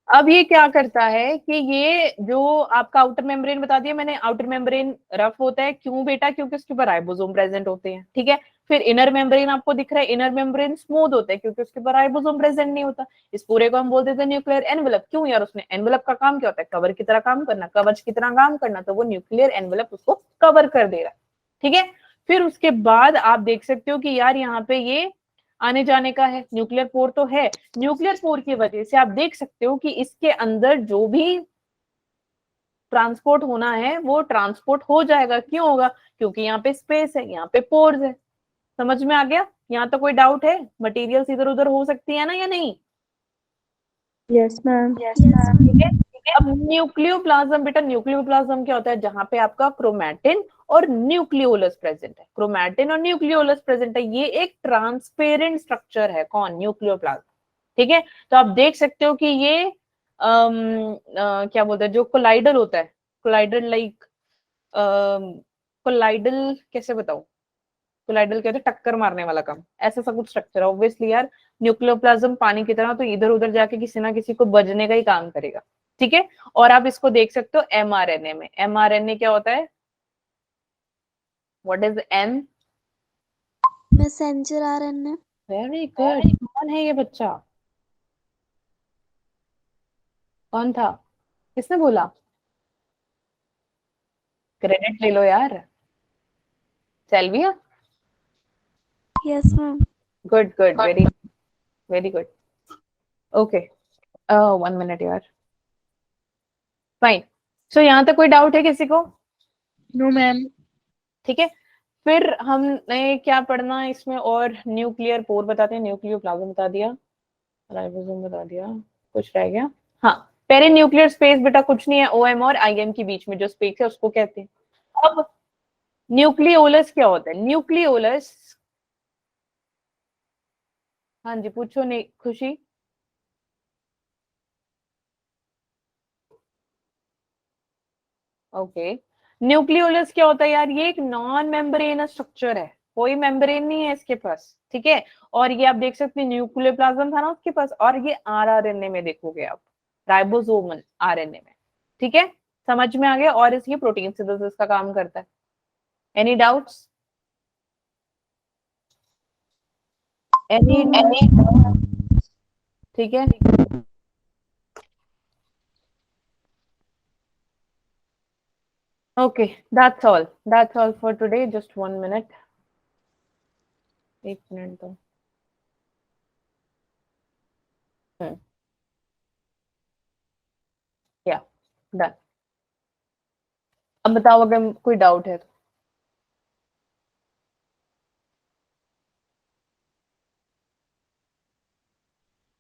अब ये क्या करता है कि ये जो आपका आउटर मेम्ब्रेन बता दिया मैंने, आउटर मेम्ब्रेन रफ होता है। क्यों बेटा? क्योंकि उसके ऊपर राइबोसोम प्रेजेंट होते हैं। ठीक है, फिर इनर मेम्ब्रेन आपको दिख रहा है, इनर मेम्ब्रेन स्मूथ होता है क्योंकि उसके ऊपर राइबोसोम प्रेजेंट नहीं होता। इस पूरे को हम बोल देते हैं न्यूक्लियर एनवेलप। क्यों यार? उसने एनवेलप का काम क्या होता है? कवर की तरह काम करना, कवच की तरह काम करना, तो वो न्यूक्लियर एनवेलप उसको कवर कर दे रहा है। ठीक है, फिर उसके बाद आप देख सकते हो कि यार यहाँ पे ये आने जाने का है, न्यूक्लियर पोर तो है। न्यूक्लियर पोर की वजह से आप देख सकते हो कि इसके अंदर जो भी ट्रांसपोर्ट होना है वो ट्रांसपोर्ट हो जाएगा। क्यों होगा? क्योंकि यहाँ पे स्पेस है, यहाँ पे पोर्स है। समझ में आ गया? यहाँ तो कोई डाउट है? मटेरियल्स इधर उधर हो सकती है ना या नहीं? Yes, ma'am. ठीक है। अब न्यूक्लियोप्लाज्म, बेटा न्यूक्लियोप्लाज्म क्या होता है? जहां पे आपका क्रोमैटिन और न्यूक्लियोलस प्रेजेंट है। क्रोमैटिन और न्यूक्लियोलस प्रेजेंट है, ये एक ट्रांसपेरेंट स्ट्रक्चर है। कौन? न्यूक्लियोप्लाज्म। ठीक है, तो आप देख सकते हो कि ये क्या बोलते हैं, जो कोलाइडल होता है, कोलाइडल लाइक, कोलाइडल कैसे बताऊं, कोलाइडल कहते हैं टक्कर मारने वाला काम, ऐसा सा कुछ स्ट्रक्चर है। ऑब्वियसली यार न्यूक्लियोप्लाज्म पानी की तरह तो इधर उधर जाके किसी ना किसी को बजने का ही काम करेगा। ठीक है, और आप इसको देख सकते हो एमआरएनए में। एमआरएनए क्या होता है? What is M? Messenger RNA. Very good. कौन है ये बच्चा? कौन था? किसने बोला? क्रेडिट ले लो यार। Selvia? Yes, ma'am. Good good, very very good. Okay, 1 minute यार। फाइन। सो यहाँ तक कोई डाउट है किसी को? No ma'am. ठीक है, फिर हमने क्या पढ़ना है इसमें? और न्यूक्लियर पोर बताते हैं, न्यूक्लियोप्लाज्म बता दिया, राइबोसोम बता दिया, कुछ रह गया? हाँ, पेरी न्यूक्लियर स्पेस बेटा कुछ नहीं है, ओएम और आईएम के बीच में जो स्पेस है उसको कहते हैं। अब न्यूक्लियोलस क्या होता है? न्यूक्लियोलस, हाँ जी पूछो नहीं खुशी। ओके, न्यूक्लियोलस क्या होता है यार? ये एक नॉन मेम्ब्रेनस स्ट्रक्चर है, कोई मेम्ब्रेन नहीं है इसके पास। ठीक है, और ये आप देख सकते हैं न्यूक्लियोप्लाज्म था ना उसके पास, और ये आरआरएनए में देखोगे आप, राइबोसोमल आरएनए में। ठीक है, समझ में आ गया? और इसकी प्रोटीन सिंथेसिस का काम करता है। Any doubts? एनी? ठीक है, okay, that's all for today. Just 1 minute, 1 minute दो। या डन। अब बताओ अगर कोई डाउट है तो।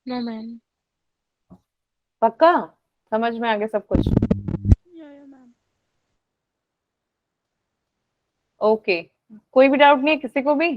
No ma'am. पक्का समझ में आ गया सब कुछ? Yeah, ma'am. ओके, कोई भी डाउट नहीं है किसी को भी?